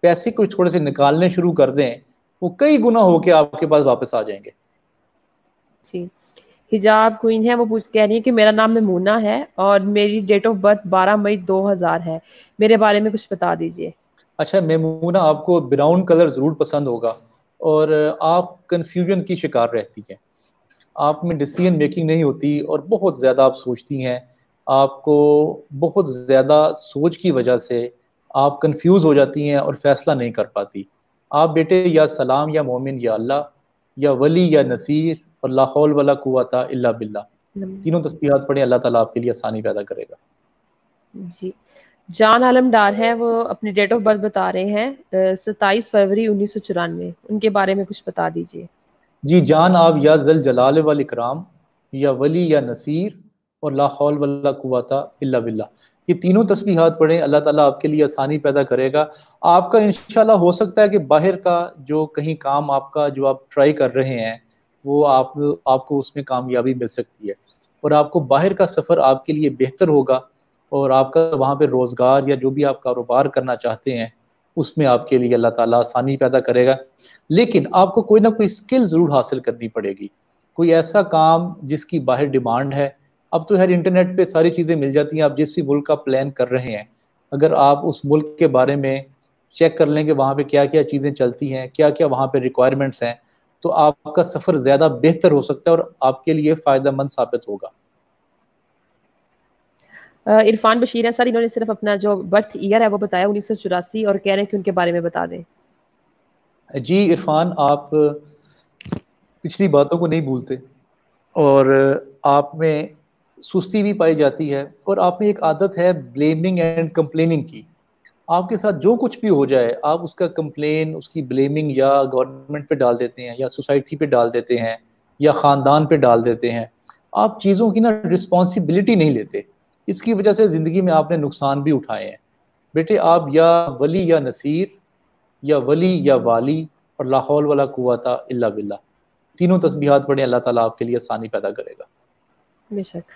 پیسے کچھ تھوڑے سے نکالنے شروع کر دیں، وہ کئی گنا ہو کے آپ کے پاس واپس آ جائیں گے. جی، حجاب کوئن ہے، وہ کہہ رہی ہے کہ میرا نام میمونہ ہے اور میری ڈیٹ آف برتھ 12 مئی 2000 ہے، میرے بارے میں کچھ بتا دیجئے. اچھا میمونہ، آپ کو براؤن کلر ضرور پسند ہوگا، اور آپ کنفیوژن کی شکار رہتی ہیں. آپ میں ڈیسیژن میکنگ نہیں ہوتی، اور بہت زیادہ آپ سوچتی ہیں. آپ کو بہت زیادہ سوچ کی وجہ سے آپ کنفیوز ہو جاتی ہیں اور فیصلہ نہیں کر پاتی. آپ بیٹے یا سلام یا مومن یا اللہ یا ولی یا نصیر اور لا حول ولا قوت الا باللہ، تینوں تسبیحات پڑھیں، اللہ تعالیٰ آپ کے لیے آسانی پیدا کرے گا. جی، جان عالم ڈار ہے، وہ اپنی ڈیٹ آف برتھ بتا رہے ہیں 27 فروری 1994، ان کے بارے میں کچھ بتا دیجئے. جی جان، آپ یا ذل جلال والاکرام یا ولی یا نصیر اور لا حول ولا قوت الا باللہ، یہ تینوں تسبیحات پڑھیں، اللہ تعالیٰ آپ کے لیے آسانی پیدا کرے گا. آپ کا انشاءاللہ ہو سکتا ہے کہ باہر کا جو کہیں کام آپ کا جو آپ ٹرائی کر رہے ہیں وہ آپ کو اس میں کامیابی مل سکتی ہے، اور آپ کو باہر کا سفر آپ کے لیے بہتر ہوگا، اور آپ کا وہاں پہ روزگار یا جو بھی آپ کاروبار کرنا چاہتے ہیں اس میں آپ کے لیے اللہ تعالیٰ آسانی پیدا کرے گا. لیکن آپ کو کوئی نہ کوئی اسکل ضرور حاصل کرنی پڑے گی، کوئی ایسا کام جس کی باہر ڈیمانڈ ہے. اب تو ہر انٹرنیٹ پہ ساری چیزیں مل جاتی ہیں، آپ جس بھی ملک کا پلان کر رہے ہیں اگر آپ اس ملک کے بارے میں چیک کر لیں کہ وہاں پہ کیا کیا چیزیں چلتی ہیں، کیا کیا وہاں پہ ریکوائرمنٹس ہیں، تو آپ کا سفر زیادہ بہتر ہو سکتا ہے اور آپ کے لیے فائدہ مند ثابت ہوگا. عرفان بشیر ہے سر، انہوں نے صرف اپنا جو برتھ ایئر ہے وہ بتایا 1984، اور کہہ رہے ہیں کہ ان کے بارے میں بتا دیں. جی عرفان، آپ پچھلی باتوں کو نہیں بھولتے، اور آپ میں سستی بھی پائی جاتی ہے، اور آپ میں ایک عادت ہے بلیمنگ اینڈ کمپلیننگ کی. آپ کے ساتھ جو کچھ بھی ہو جائے آپ اس کا کمپلین، اس کی بلیمنگ یا گورنمنٹ پہ ڈال دیتے ہیں، یا سوسائٹی پہ ڈال دیتے ہیں، یا خاندان پہ ڈال دیتے ہیں. آپ چیزوں کی نا رسپانسبلٹی نہیں لیتے، اس کی وجہ سے زندگی میں آپ نے نقصان بھی اٹھائے ہیں. بیٹے آپ یا ولی یا نصیر یا ولی یا والی اور لا حول ولا قوت الا باللہ، تینوں تسبیحات پڑھیں، اللہ تعالیٰ آپ کے لیے آسانی پیدا کرے گا. بے شک.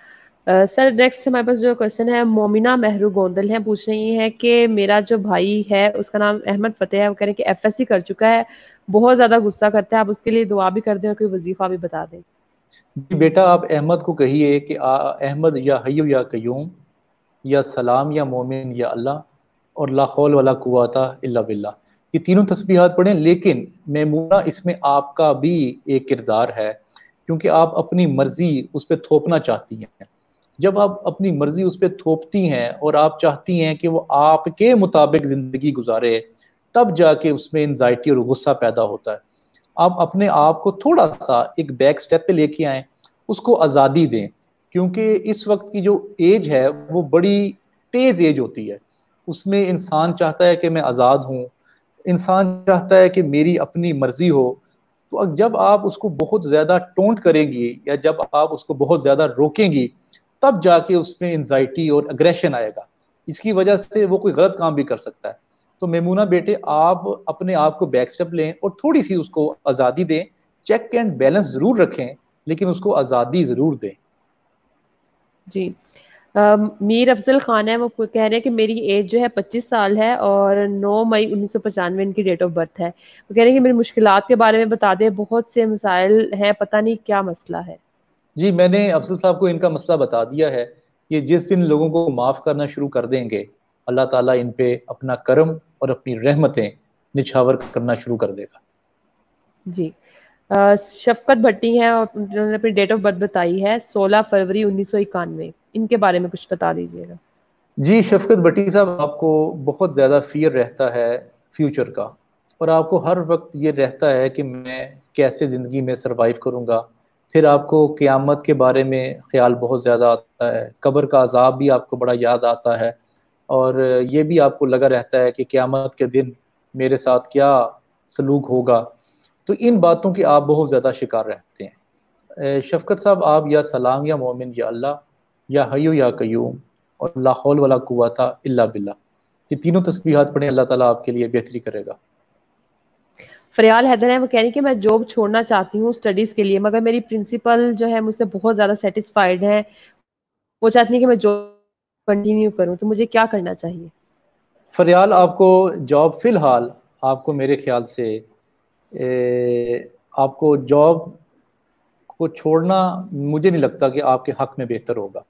سر نیکسٹ ہمارے پاس جو کوشچن ہے مومنہ مہرو گوندل ہے، پوچھ رہی ہیں کہ میرا جو بھائی ہے اس کا نام احمد فتح ہے، وہ کہہ رہے ہیں کہ FSC کر چکا ہے، بہت زیادہ غصہ کرتا ہے، آپ اس کے لیے دعا بھی کر دیں اور کوئی وظیفہ بھی بتا دیں. جی بیٹا، آپ احمد کو کہیے کہ احمد یا حیو یا قیوم یا سلام یا مومن یا اللہ اور لا حول ولا قوت الا باللہ، یہ تینوں تسبیحات پڑھیں. لیکن میمونہ اس میں آپ کا بھی ایک کردار ہے، کیونکہ آپ اپنی مرضی اس پہ تھوپنا چاہتی ہیں. جب آپ اپنی مرضی اس پہ تھوپتی ہیں اور آپ چاہتی ہیں کہ وہ آپ کے مطابق زندگی گزارے، تب جا کے اس میں انزائٹی اور غصہ پیدا ہوتا ہے. آپ اپنے آپ کو تھوڑا سا ایک بیک سٹیپ پہ لے کے آئیں، اس کو آزادی دیں، کیونکہ اس وقت کی جو ایج ہے وہ بڑی تیز ایج ہوتی ہے. اس میں انسان چاہتا ہے کہ میں آزاد ہوں، انسان چاہتا ہے کہ میری اپنی مرضی ہو. تو جب آپ اس کو بہت زیادہ ٹونٹ کریں گی یا جب آپ اس کو بہت زیادہ روکیں گی، تب جا کے اس میں انزائٹی اور اگریشن آئے گا، اس کی وجہ سے وہ کوئی غلط کام بھی کر سکتا ہے. تو میمونہ بیٹے، آپ اپنے آپ کو بیک سٹیپ لیں اور تھوڑی سی اس کو آزادی دیں. چیک اینڈ بیلنس ضرور رکھیں لیکن اس کو آزادی ضرور دیں. جی، میر افضل خان ہے، وہ کہہ رہے ہیں کہ میری ایج جو ہے 25 سال ہے اور 9 مئی 1995 ان کی ڈیٹ آف برتھ ہے. وہ کہہ رہے ہیں کہ میری مشکلات کے بارے میں بتا دیں، بہت سے مسائل ہیں، پتہ نہیں کیا مسئلہ ہے. جی میں نے افضل صاحب کو ان کا مسئلہ بتا دیا ہے. یہ جس دن لوگوں کو معاف کرنا شروع کر دیں گے، اللہ تعالیٰ ان پہ اپنا کرم اور اپنی رحمتیں نچھاور کرنا شروع کر دے گا. جی شفقت بھٹی ہیں اور انہوں نے اپنی ڈیٹ آف برتھ بتائی ہے 16 فروری 1991. ان کے بارے میں کچھ بتا دیجیے گا. جی شفقت بھٹی صاحب، آپ کو بہت زیادہ فیئر رہتا ہے فیوچر کا، اور آپ کو ہر وقت یہ رہتا ہے کہ میں کیسے زندگی میں سروائیو کروں گا. پھر آپ کو قیامت کے بارے میں خیال بہت زیادہ آتا ہے، قبر کا عذاب بھی آپ کو بڑا یاد آتا ہے، اور یہ بھی آپ کو لگا رہتا ہے کہ قیامت کے دن میرے ساتھ کیا سلوک ہوگا. تو ان باتوں کی آپ بہت زیادہ شکار رہتے ہیں. شفقت صاحب، آپ یا سلام یا مومن یا اللہ یا حیو یا قیوم اور لا حول ولا قوت الا باللہ، یہ تینوں تسبیحات پڑھیں، اللہ تعالیٰ آپ کے لیے بہتری کرے گا. فریال حیدر ہے، وہ کہہ رہی کہ میں جاب چھوڑنا چاہتی ہوں اسٹڈیز کے لیے، مگر میری پرنسپل جو ہے مجھ سے بہت زیادہ سیٹسفائیڈ ہے، وہ چاہتی ہیں کہ میں جاب کنٹینیو کروں، تو مجھے کیا کرنا چاہیے؟ فریال، آپ کو جاب فی الحال آپ کو میرے خیال سے آپ کو جاب کو چھوڑنا مجھے نہیں لگتا کہ آپ کے حق میں بہتر ہوگا.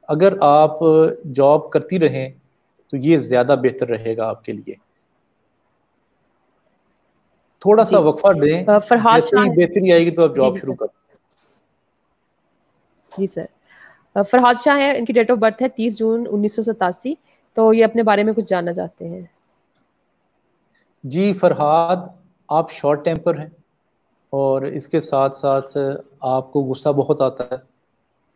اگر آپ جاب کرتی رہیں تو یہ زیادہ بہتر رہے گا آپ کے لیے. تھوڑا سا جی وقفہ دیں، فرحاد جیسے شاہ ہی ہے. بہتری آئے گی تو آپ جی جاب جی شروع سر. کر. جی سر فرحاد شاہ ہے، ان کی ڈیٹ آف برتھ ہے 30 جون 1987. تو یہ اپنے بارے میں کچھ جاننا چاہتے ہیں. جی فرحاد، آپ شارٹ ٹیمپر ہیں، اور اس کے ساتھ ساتھ آپ کو غصہ بہت آتا ہے.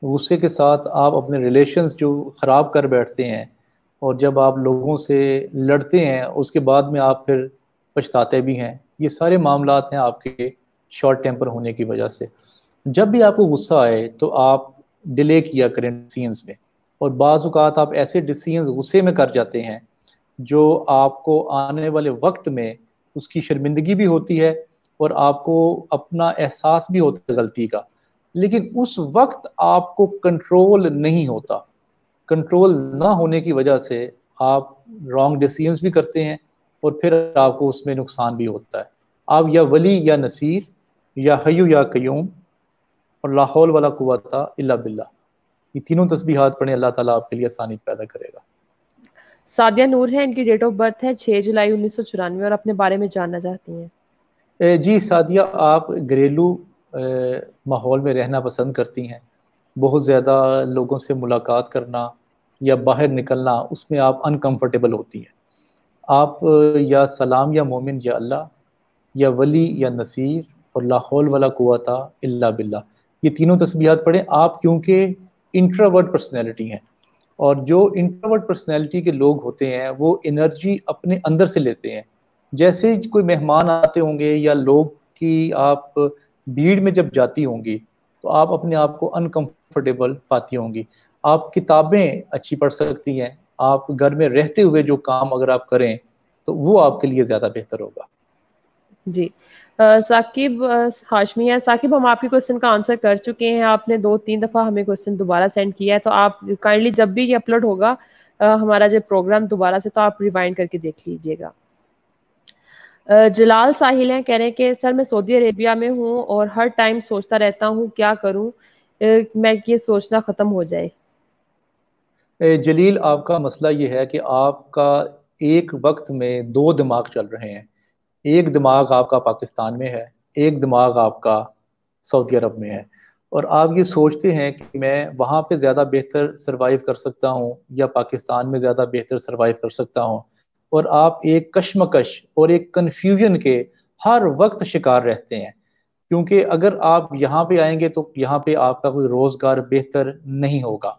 غصے کے ساتھ آپ اپنے ریلیشنز جو خراب کر بیٹھتے ہیں، اور جب آپ لوگوں سے لڑتے ہیں اس کے بعد میں آپ پھر پچھتاتے بھی ہیں. یہ سارے معاملات ہیں آپ کے شارٹ ٹیمپر ہونے کی وجہ سے. جب بھی آپ کو غصہ آئے تو آپ ڈیلے کیا کریں ڈیسیژنز میں، اور بعض اوقات آپ ایسے ڈیسیژنز غصے میں کر جاتے ہیں جو آپ کو آنے والے وقت میں اس کی شرمندگی بھی ہوتی ہے، اور آپ کو اپنا احساس بھی ہوتا ہے غلطی کا، لیکن اس وقت آپ کو کنٹرول نہیں ہوتا. کنٹرول نہ ہونے کی وجہ سے آپ رانگ ڈیسیژنز بھی کرتے ہیں، اور پھر آپ کو اس میں نقصان بھی ہوتا ہے. آپ یا ولی یا نصیر یا حیو یا قیوم اور لا حول ولا قوت الا باللہ، یہ تینوں تسبیحات پڑھیں، اللہ تعالیٰ آپ کے لیے آسانی پیدا کرے گا. سعدیہ نور ہے، ان کی ڈیٹ آف برتھ ہے 6 جولائی 1994 اور اپنے بارے میں جاننا چاہتی ہیں. جی سعدیہ، آپ گھریلو ماحول میں رہنا پسند کرتی ہیں. بہت زیادہ لوگوں سے ملاقات کرنا یا باہر نکلنا، اس میں آپ انکمفرٹیبل ہوتی ہیں. آپ یا سلام یا مومن یا اللہ یا ولی یا نصیر اور لا حول ولا قوت الا باللہ، یہ تینوں تسبیحات پڑھیں. آپ کیونکہ انٹراورٹ پرسنالٹی ہیں، اور جو انٹراورٹ پرسنالٹی کے لوگ ہوتے ہیں وہ انرجی اپنے اندر سے لیتے ہیں. جیسے ہی کوئی مہمان آتے ہوں گے یا لوگ کی آپ بھیڑ میں جب جاتی ہوں گی تو آپ اپنے آپ کو انکمفرٹیبل پاتی ہوں گی. آپ کتابیں اچھی پڑھ سکتی ہیں، آپ گھر میں رہتے ہوئے جو کام اگر آپ کریں تو وہ آپ کے لیے زیادہ بہتر ہوگا. جی ثاقب ہاشمی ہے. ثاقب، ہم آپ کے کوشچن کا آنسر کر چکے ہیں. آپ نے 2-3 دفعہ ہمیں کوشچن دوبارہ سینڈ کیا ہے، تو آپ کائنڈلی جب بھی یہ اپلوڈ ہوگا ہمارا جو پروگرام دوبارہ سے، تو آپ ریوائنڈ کر کے دیکھ لیجئے گا. جلال ساحل ہیں، کہہ رہے ہیں کہ سر میں سعودی عربیہ میں ہوں اور ہر ٹائم سوچتا رہتا ہوں کیا کروں میں یہ سوچنا ختم ہو جائے. جلیل، آپ کا مسئلہ یہ ہے کہ آپ کا ایک وقت میں 2 دماغ چل رہے ہیں. ایک دماغ آپ کا پاکستان میں ہے، ایک دماغ آپ کا سعودی عرب میں ہے، اور آپ یہ سوچتے ہیں کہ میں وہاں پہ زیادہ بہتر سروائیو کر سکتا ہوں یا پاکستان میں زیادہ بہتر سروائیو کر سکتا ہوں، اور آپ ایک کشمکش اور ایک کنفیوژن کے ہر وقت شکار رہتے ہیں. کیونکہ اگر آپ یہاں پہ آئیں گے تو یہاں پہ آپ کا کوئی روزگار بہتر نہیں ہوگا.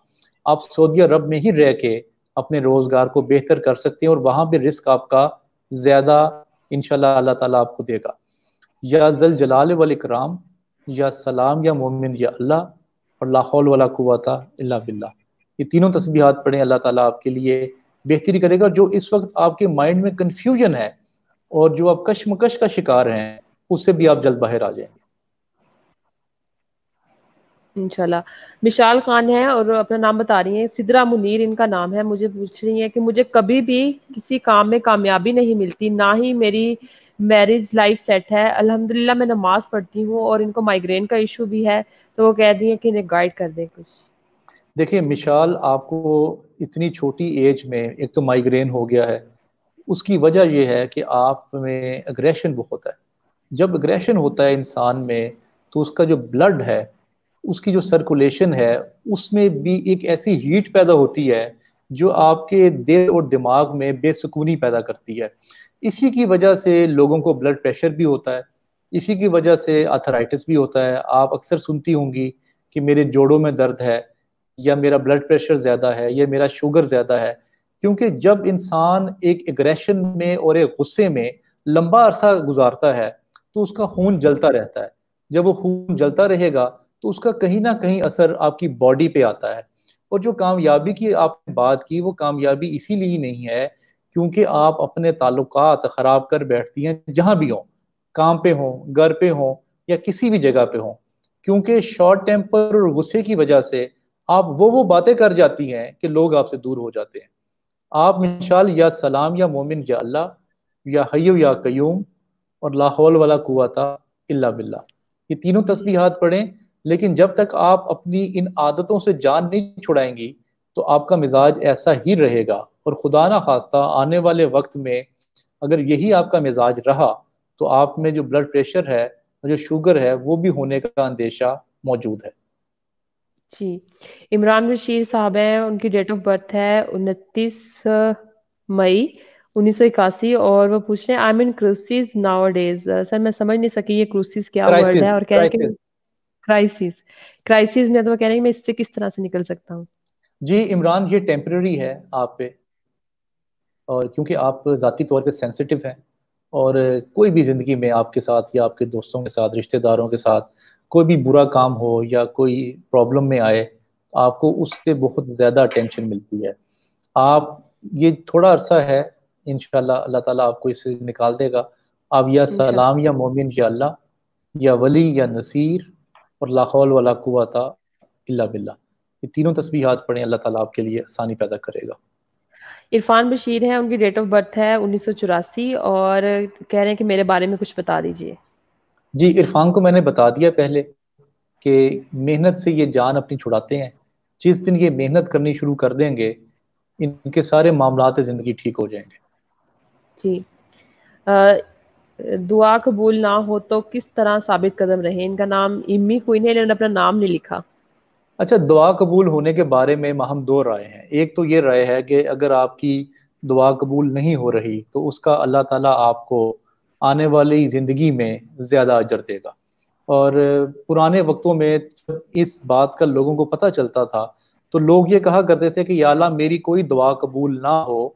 آپ سعودی عرب میں ہی رہ کے اپنے روزگار کو بہتر کر سکتے ہیں، اور وہاں پہ رزق آپ کا زیادہ انشاءاللہ اللہ تعالیٰ آپ کو دے گا. یا ذل جلال والاکرام یا سلام یا مومن یا اللہ اور لا حول ولا قوت الا باللہ، یہ تینوں تسبیحات پڑھیں، اللہ تعالیٰ آپ کے لیے بہتری کرے گا. جو اس وقت آپ کے مائنڈ میں کنفیوژن ہے اور جو آپ کشمکش کا شکار ہیں، اس سے بھی آپ جلد باہر آ جائیں گے. انشاءاللہ. مشال خان ہے اور اپنا نام بتا رہی ہیں. سدرا منیر ان کا نام ہے. مجھے پوچھ رہی ہیں کہ مجھے کبھی بھی کسی کام میں کامیابی نہیں ملتی، نہ ہی میری میرج لائف سیٹ ہے. الحمدللہ میں نماز پڑھتی ہوں اور ان کو مائگرین کا ایشو بھی ہے، تو وہ کہہ دی ہیں کہ انہیں گائیڈ کر دیں کچھ. دیکھیں مشال، آپ کو اتنی چھوٹی ایج میں ایک تو مائگرین ہو گیا ہے. اس کی وجہ یہ ہے کہ آپ میں اگریشن بہت ہے. جب اگریشن ہوتا ہے انسان میں تو اس کا جو بلڈ ہے، اس کی جو سرکولیشن ہے، اس میں بھی ایک ایسی ہیٹ پیدا ہوتی ہے جو آپ کے دل اور دماغ میں بے سکونی پیدا کرتی ہے. اسی کی وجہ سے لوگوں کو بلڈ پریشر بھی ہوتا ہے، اسی کی وجہ سے آتھرائٹس بھی ہوتا ہے. آپ اکثر سنتی ہوں گی کہ میرے جوڑوں میں درد ہے، یا میرا بلڈ پریشر زیادہ ہے، یا میرا شوگر زیادہ ہے. کیونکہ جب انسان ایک ایگریشن میں اور ایک غصے میں لمبا عرصہ گزارتا ہے تو اس کا خون جلتا رہتا ہے. جب وہ خون جلتا رہے گا تو اس کا کہیں نہ کہیں اثر آپ کی باڈی پہ آتا ہے. اور جو کامیابی کی آپ نے بات کی، وہ کامیابی اسی لیے نہیں ہے کیونکہ آپ اپنے تعلقات خراب کر بیٹھتی ہیں، جہاں بھی ہوں، کام پہ ہوں، گھر پہ ہوں، یا کسی بھی جگہ پہ ہوں. کیونکہ شارٹ ٹیمپر اور غصے کی وجہ سے آپ وہ باتیں کر جاتی ہیں کہ لوگ آپ سے دور ہو جاتے ہیں. آپ مشال یا سلام یا مومن یا اللہ یا حیو یا قیوم اور لا حول ولا قوت الا باللہ، یہ تینوں تسبیحات پڑھیں. لیکن جب تک آپ اپنی ان عادتوں سے جان نہیں چھڑائیں گی تو آپ کا مزاج ایسا ہی رہے گا. اور خدا نہ خواستہ آنے والے وقت میں اگر یہی آپ کا مزاج رہا تو آپ میں جو بلڈ پریشر ہے، جو شوگر ہے، وہ بھی ہونے کا اندیشہ موجود ہے. جی. عمران بشیر صاحب ہیں، ان کی ڈیٹ آف برتھ ہے 29 مئی 1981، اور وہ پوچھ رہے ہیں I am in crisis nowadays. Sir میں سمجھ نہیں سکی یہ کروسز کیا ورڈ ہے، کرائسس اور کہہ رہے ہیں کہ کرائسس میں، تو وہ کہہ رہے ہیں میں اس سے کس طرح سے نکل سکتا ہوں. جی عمران، یہ ٹیمپرری ہے آپ پہ، اور کیونکہ آپ ذاتی طور پہ سینسٹیو ہیں، اور کوئی بھی زندگی میں آپ کے ساتھ یا آپ کے دوستوں کے ساتھ، رشتہ داروں کے ساتھ کوئی بھی برا کام ہو یا کوئی پرابلم میں آئے تو آپ کو اس سے بہت زیادہ ٹینشن ملتی ہے. آپ یہ تھوڑا عرصہ ہے، انشاءاللہ اللہ تعالیٰ آپ کو اس سے نکال دے گا. آپ یا انشاءاللہ. سلام یا مومن یا اللہ یا ولی یا نصیر اور لا حول ولا قوت الا باللہ، یہ تینوں تسبیحات پڑھیں، اللہ تعالیٰ آپ کے لیے آسانی پیدا کرے گا. عرفان بشیر ہیں، ان کی ڈیٹ آف برتھ ہے 1984، اور کہہ رہے ہیں کہ میرے بارے میں کچھ بتا دیجئے. جی عرفان کو میں نے بتا دیا پہلے کہ محنت سے یہ جان اپنی چھڑاتے ہیں. جس دن یہ محنت کرنی شروع کر دیں گے ان کے سارے معاملات زندگی ٹھیک ہو جائیں گے. جی. دعا قبول نہ ہو تو کس طرح ثابت قدم رہیں. ان کا نام امی کوئی نہیں، انہوں نے اپنا نام نہیں لکھا. اچھا، دعا قبول ہونے کے بارے میں ہم دو رائے ہیں. ایک تو یہ رائے ہے کہ اگر آپ کی دعا قبول نہیں ہو رہی تو اس کا اللہ تعالیٰ آپ کو آنے والی زندگی میں زیادہ اجر دے گا. اور پرانے وقتوں میں جب اس بات کا لوگوں کو پتہ چلتا تھا تو لوگ یہ کہا کرتے تھے کہ یا اللہ میری کوئی دعا قبول نہ ہو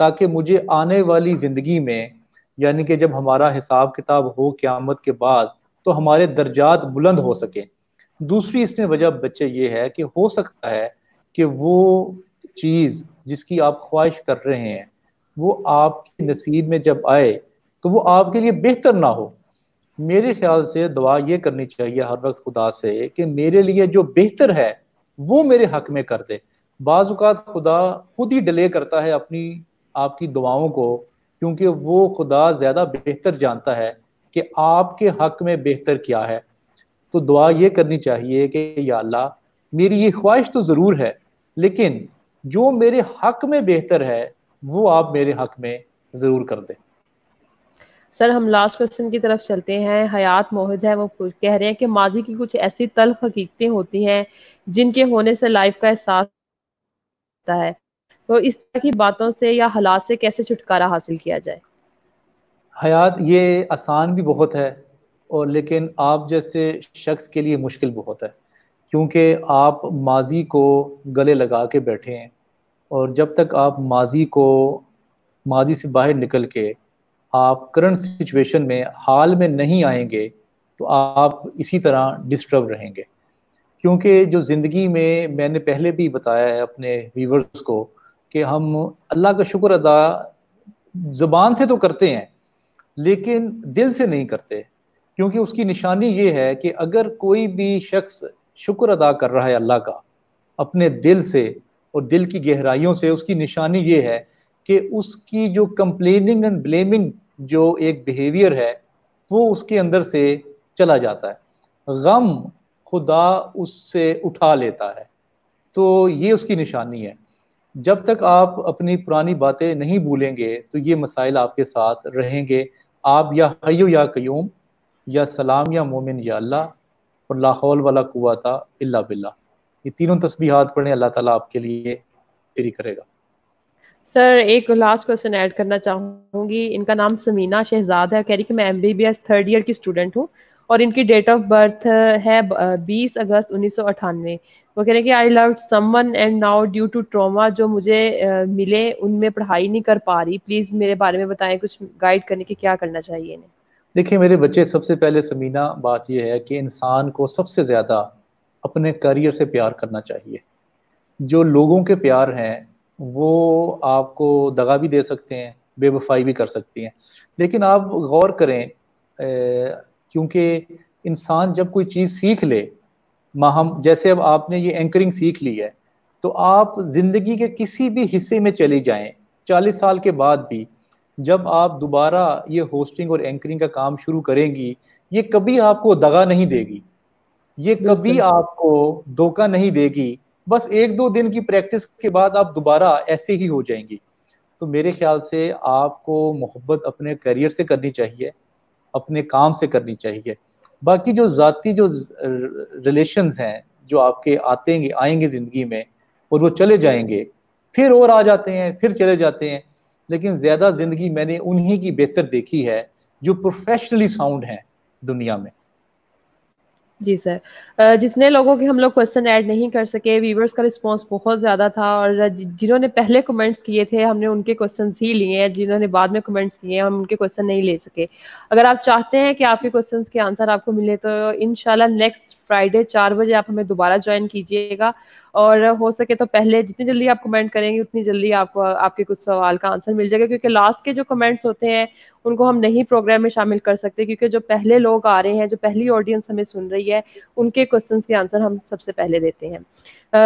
تاکہ مجھے آنے والی زندگی میں، یعنی کہ جب ہمارا حساب کتاب ہو قیامت کے بعد، تو ہمارے درجات بلند ہو سکیں. دوسری اس میں وجہ بچے یہ ہے کہ ہو سکتا ہے کہ وہ چیز جس کی آپ خواہش کر رہے ہیں وہ آپ کے نصیب میں جب آئے تو وہ آپ کے لیے بہتر نہ ہو. میرے خیال سے دعا یہ کرنی چاہیے ہر وقت خدا سے کہ میرے لیے جو بہتر ہے وہ میرے حق میں کر دے. بعض اوقات خدا خود ہی ڈیلے کرتا ہے اپنی آپ کی دعاؤں کو، کیونکہ وہ خدا زیادہ بہتر جانتا ہے کہ آپ کے حق میں بہتر کیا ہے. تو دعا یہ کرنی چاہیے کہ یا اللہ میری یہ خواہش تو ضرور ہے، لیکن جو میرے حق میں بہتر ہے وہ آپ میرے حق میں ضرور کر دیں. سر ہم لاسٹ کوسچن کی طرف چلتے ہیں. حیات موحد ہے، وہ کہہ رہے ہیں کہ ماضی کی کچھ ایسی تلخ حقیقتیں ہوتی ہیں جن کے ہونے سے لائف کا احساس ہوتا ہے، تو اس طرح کی باتوں سے یا حالات سے کیسے چھٹکارا حاصل کیا جائے؟ حیات، یہ آسان بھی بہت ہے اور لیکن آپ جیسے شخص کے لیے مشکل بہت ہے، کیونکہ آپ ماضی کو گلے لگا کے بیٹھے ہیں. اور جب تک آپ ماضی سے باہر نکل کے آپ کرنٹ سچویشن میں حال میں نہیں آئیں گے تو آپ اسی طرح ڈسٹرب رہیں گے. کیونکہ جو زندگی میں نے پہلے بھی بتایا ہے اپنے ویورز کو کہ ہم اللہ کا شکر ادا زبان سے تو کرتے ہیں لیکن دل سے نہیں کرتے. کیونکہ اس کی نشانی یہ ہے کہ اگر کوئی بھی شخص شکر ادا کر رہا ہے اللہ کا اپنے دل سے اور دل کی گہرائیوں سے، اس کی نشانی یہ ہے کہ اس کی جو کمپلیننگ اینڈ بلیمنگ جو ایک بیہیویئر ہے وہ اس کے اندر سے چلا جاتا ہے، غم خدا اس سے اٹھا لیتا ہے. تو یہ اس کی نشانی ہے. جب تک آپ اپنی پرانی باتیں نہیں بھولیں گے تو یہ مسائل آپ کے ساتھ رہیں گے. آپ یا حیو یا قیوم، یا سلام یا مومن یا اللہ، اور لا حول ولا قوت الا باللہ، یہ تینوں تسبیحات پڑھیں، اللہ تعالیٰ آپ کے لیے تیری کرے گا. سر ایک لاسٹ کوشچن ایڈ کرنا چاہوں گی. ان کا نام سمینہ شہزاد ہے. کہہ رہی کہ میں MBBS 3rd ایئر کی اسٹوڈنٹ ہوں اور ان کی ڈیٹ آف برتھ ہے 20 اگست 1998. وہ کہہ رہے کہ I loved someone and now due to trauma جو مجھے ملے ان میں پڑھائی نہیں کر پا رہی. پلیز میرے بارے میں بتائیں، کچھ گائیڈ کرنے کی کیا کرنا چاہیے انہیں. دیکھیں میرے بچے، سب سے پہلے سمینہ بات یہ ہے کہ انسان کو سب سے زیادہ اپنے کیریئر سے پیار کرنا چاہیے. جو لوگوں کے پیار ہیں وہ آپ کو دغا بھی دے سکتے ہیں، بے وفائی بھی کر سکتی ہیں، لیکن آپ غور کریں کیونکہ انسان جب کوئی چیز سیکھ لے، ماہم جیسے اب آپ نے یہ اینکرنگ سیکھ لی ہے، تو آپ زندگی کے کسی بھی حصے میں چلی جائیں 40 سال کے بعد بھی، جب آپ دوبارہ یہ ہوسٹنگ اور اینکرنگ کا کام شروع کریں گی، یہ کبھی آپ کو دغا نہیں دے گی، یہ کبھی آپ کو دھوکہ نہیں دے گی. بس 1-2 دن کی پریکٹس کے بعد آپ دوبارہ ایسے ہی ہو جائیں گی. تو میرے خیال سے آپ کو محبت اپنے کیریئر سے کرنی چاہیے، اپنے کام سے کرنی چاہیے. باقی جو ذاتی جو ریلیشنز ہیں جو آپ کے آئیں گے زندگی میں، اور وہ چلے جائیں گے، پھر اور آ جاتے ہیں، پھر چلے جاتے ہیں، لیکن زیادہ زندگی میں نے انہی کی بہتر دیکھی ہے جو پروفیشنلی ساؤنڈ ہیں دنیا میں. جی سر، جتنے لوگوں کے ہم لوگ کوشچن ایڈ نہیں کر سکے، ویورز کا رسپانس بہت زیادہ تھا، اور جنہوں نے پہلے کمنٹس کیے تھے ہم نے ان کے کوشچنس ہی لیے ہیں، جنہوں نے بعد میں کمنٹس کیے ہیں ہم ان کے کوشچن نہیں لے سکے. اگر آپ چاہتے ہیں کہ آپ کے کوشچنس کے آنسر آپ کو ملے تو انشاءاللہ نیکسٹ فرائیڈے 4 بجے آپ ہمیں دوبارہ جوائن کیجیے گا، اور ہو سکے تو پہلے جتنی جلدی آپ کمنٹ کریں گے اتنی جلدی آپ کو آپ کے کچھ سوال کا آنسر مل جائے گا، کیونکہ لاسٹ کے جو کمنٹس ہوتے ہیں ان کو ہم نہیں پروگرام میں شامل کر سکتے، کیونکہ جو پہلے لوگ آ رہے ہیں، جو پہلی آڈینس ہمیں سن رہی ہے، ان کے کوشچنس کے آنسر ہم سب سے پہلے دیتے ہیں.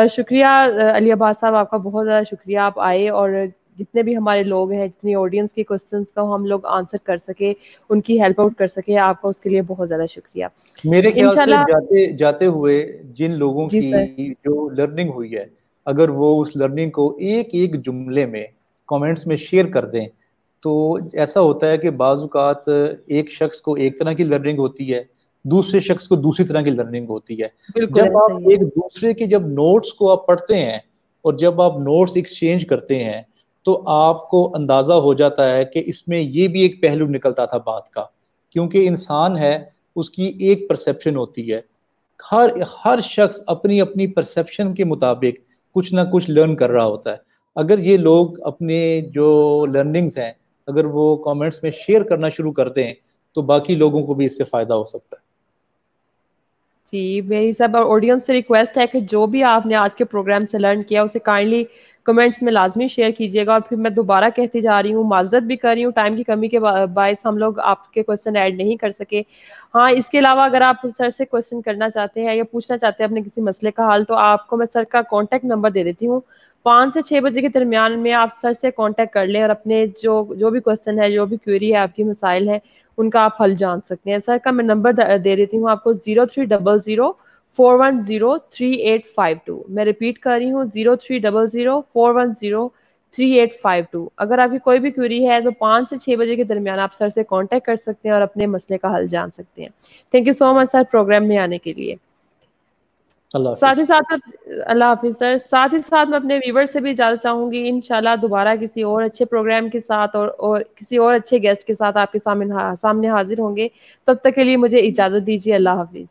شکریہ علی عباس صاحب، آپ کا بہت زیادہ شکریہ. آپ آئے اور جتنے بھی ہمارے لوگ ہیں، جتنی آڈینس کے کوشچنس کا ہم لوگ آنسر کر سکے، ان کی ہیلپ آؤٹ کر سکے، آپ کا اس کے لیے بہت زیادہ شکریہ. میرے خیال سے انشاءاللہ جاتے ہوئے جن لوگوں جی سر. کی جو لرننگ ہوئی ہے، اگر وہ اس لرننگ کو ایک جملے میں کامنٹس میں شیئر کر دیں، تو ایسا ہوتا ہے کہ بعض اوقات ایک شخص کو ایک طرح کی لرننگ ہوتی ہے، دوسرے شخص کو دوسری طرح کی لرننگ ہوتی ہے. بالکل جب ایسا آپ ہی ہے. ایک دوسرے کے جب نوٹس کو آپ پڑھتے ہیں اور جب آپ نوٹس ایکسچینج کرتے ہیں، تو آپ کو اندازہ ہو جاتا ہے کہ اس میں یہ بھی ایک پہلو نکلتا تھا بات کا، کیونکہ انسان ہے، اس کی ایک پرسیپشن ہوتی ہے. ہر شخص اپنی اپنی پرسیپشن کے مطابق کچھ نہ کچھ لرن کر رہا ہوتا ہے. اگر یہ لوگ اپنے جو لرننگز ہیں اگر وہ کامنٹس میں شیئر کرنا شروع کر دیں تو باقی لوگوں کو بھی اس سے فائدہ ہو سکتا ہے. جی، میری سب آڈینس سے ریکویسٹ ہے کہ جو بھی آپ نے آج کے پروگرام سے لرن کیا اسے کائنڈلی کمنٹس میں لازمی شیئر کیجیے گا. اور پھر میں دوبارہ کہتی جا رہی ہوں، معذرت بھی کر رہی ہوں، ٹائم کی کمی کے باعث ہم لوگ آپ کے کوشچن ایڈ نہیں کر سکے. ہاں، اس کے علاوہ اگر آپ سر سے کوشچن کرنا چاہتے ہیں یا پوچھنا چاہتے ہیں اپنے کسی مسئلے کا حل، تو آپ کو میں سر کا کانٹیکٹ نمبر دے دیتی ہوں. 5 سے 6 بجے کے درمیان میں آپ سر سے کانٹیکٹ کر لیں اور اپنے جو بھی کوشچن ہے، جو بھی کوئری ہے، آپ کی مسائل ہیں، ان کا آپ حل جان سکتے ہیں. سر کا میں نمبر دے دیتی ہوں آپ کو، 0300410385 میں ریپیٹ کر رہی ہوں، 0300410385. اگر آپ کی کوئی بھی کوئری ہے تو 5 سے 6 بجے کے درمیان آپ سر سے کانٹیکٹ کر سکتے ہیں اور اپنے مسئلے کا حل جان سکتے ہیں. Thank you so much sir program میں آنے کے لیے. اللہ ساتھ ہی حافظ. ساتھ اللہ حافظ سر. ساتھ ہی ساتھ میں اپنے ویور سے بھی اجازت چاہوں گی، انشاءاللہ دوبارہ کسی اور اچھے پروگرام کے ساتھ اور کسی اور اچھے گیسٹ کے ساتھ آپ کے سامنے حاضر ہوں گے. تب تک کے لیے مجھے اجازت دیجیے. اللہ حافظ.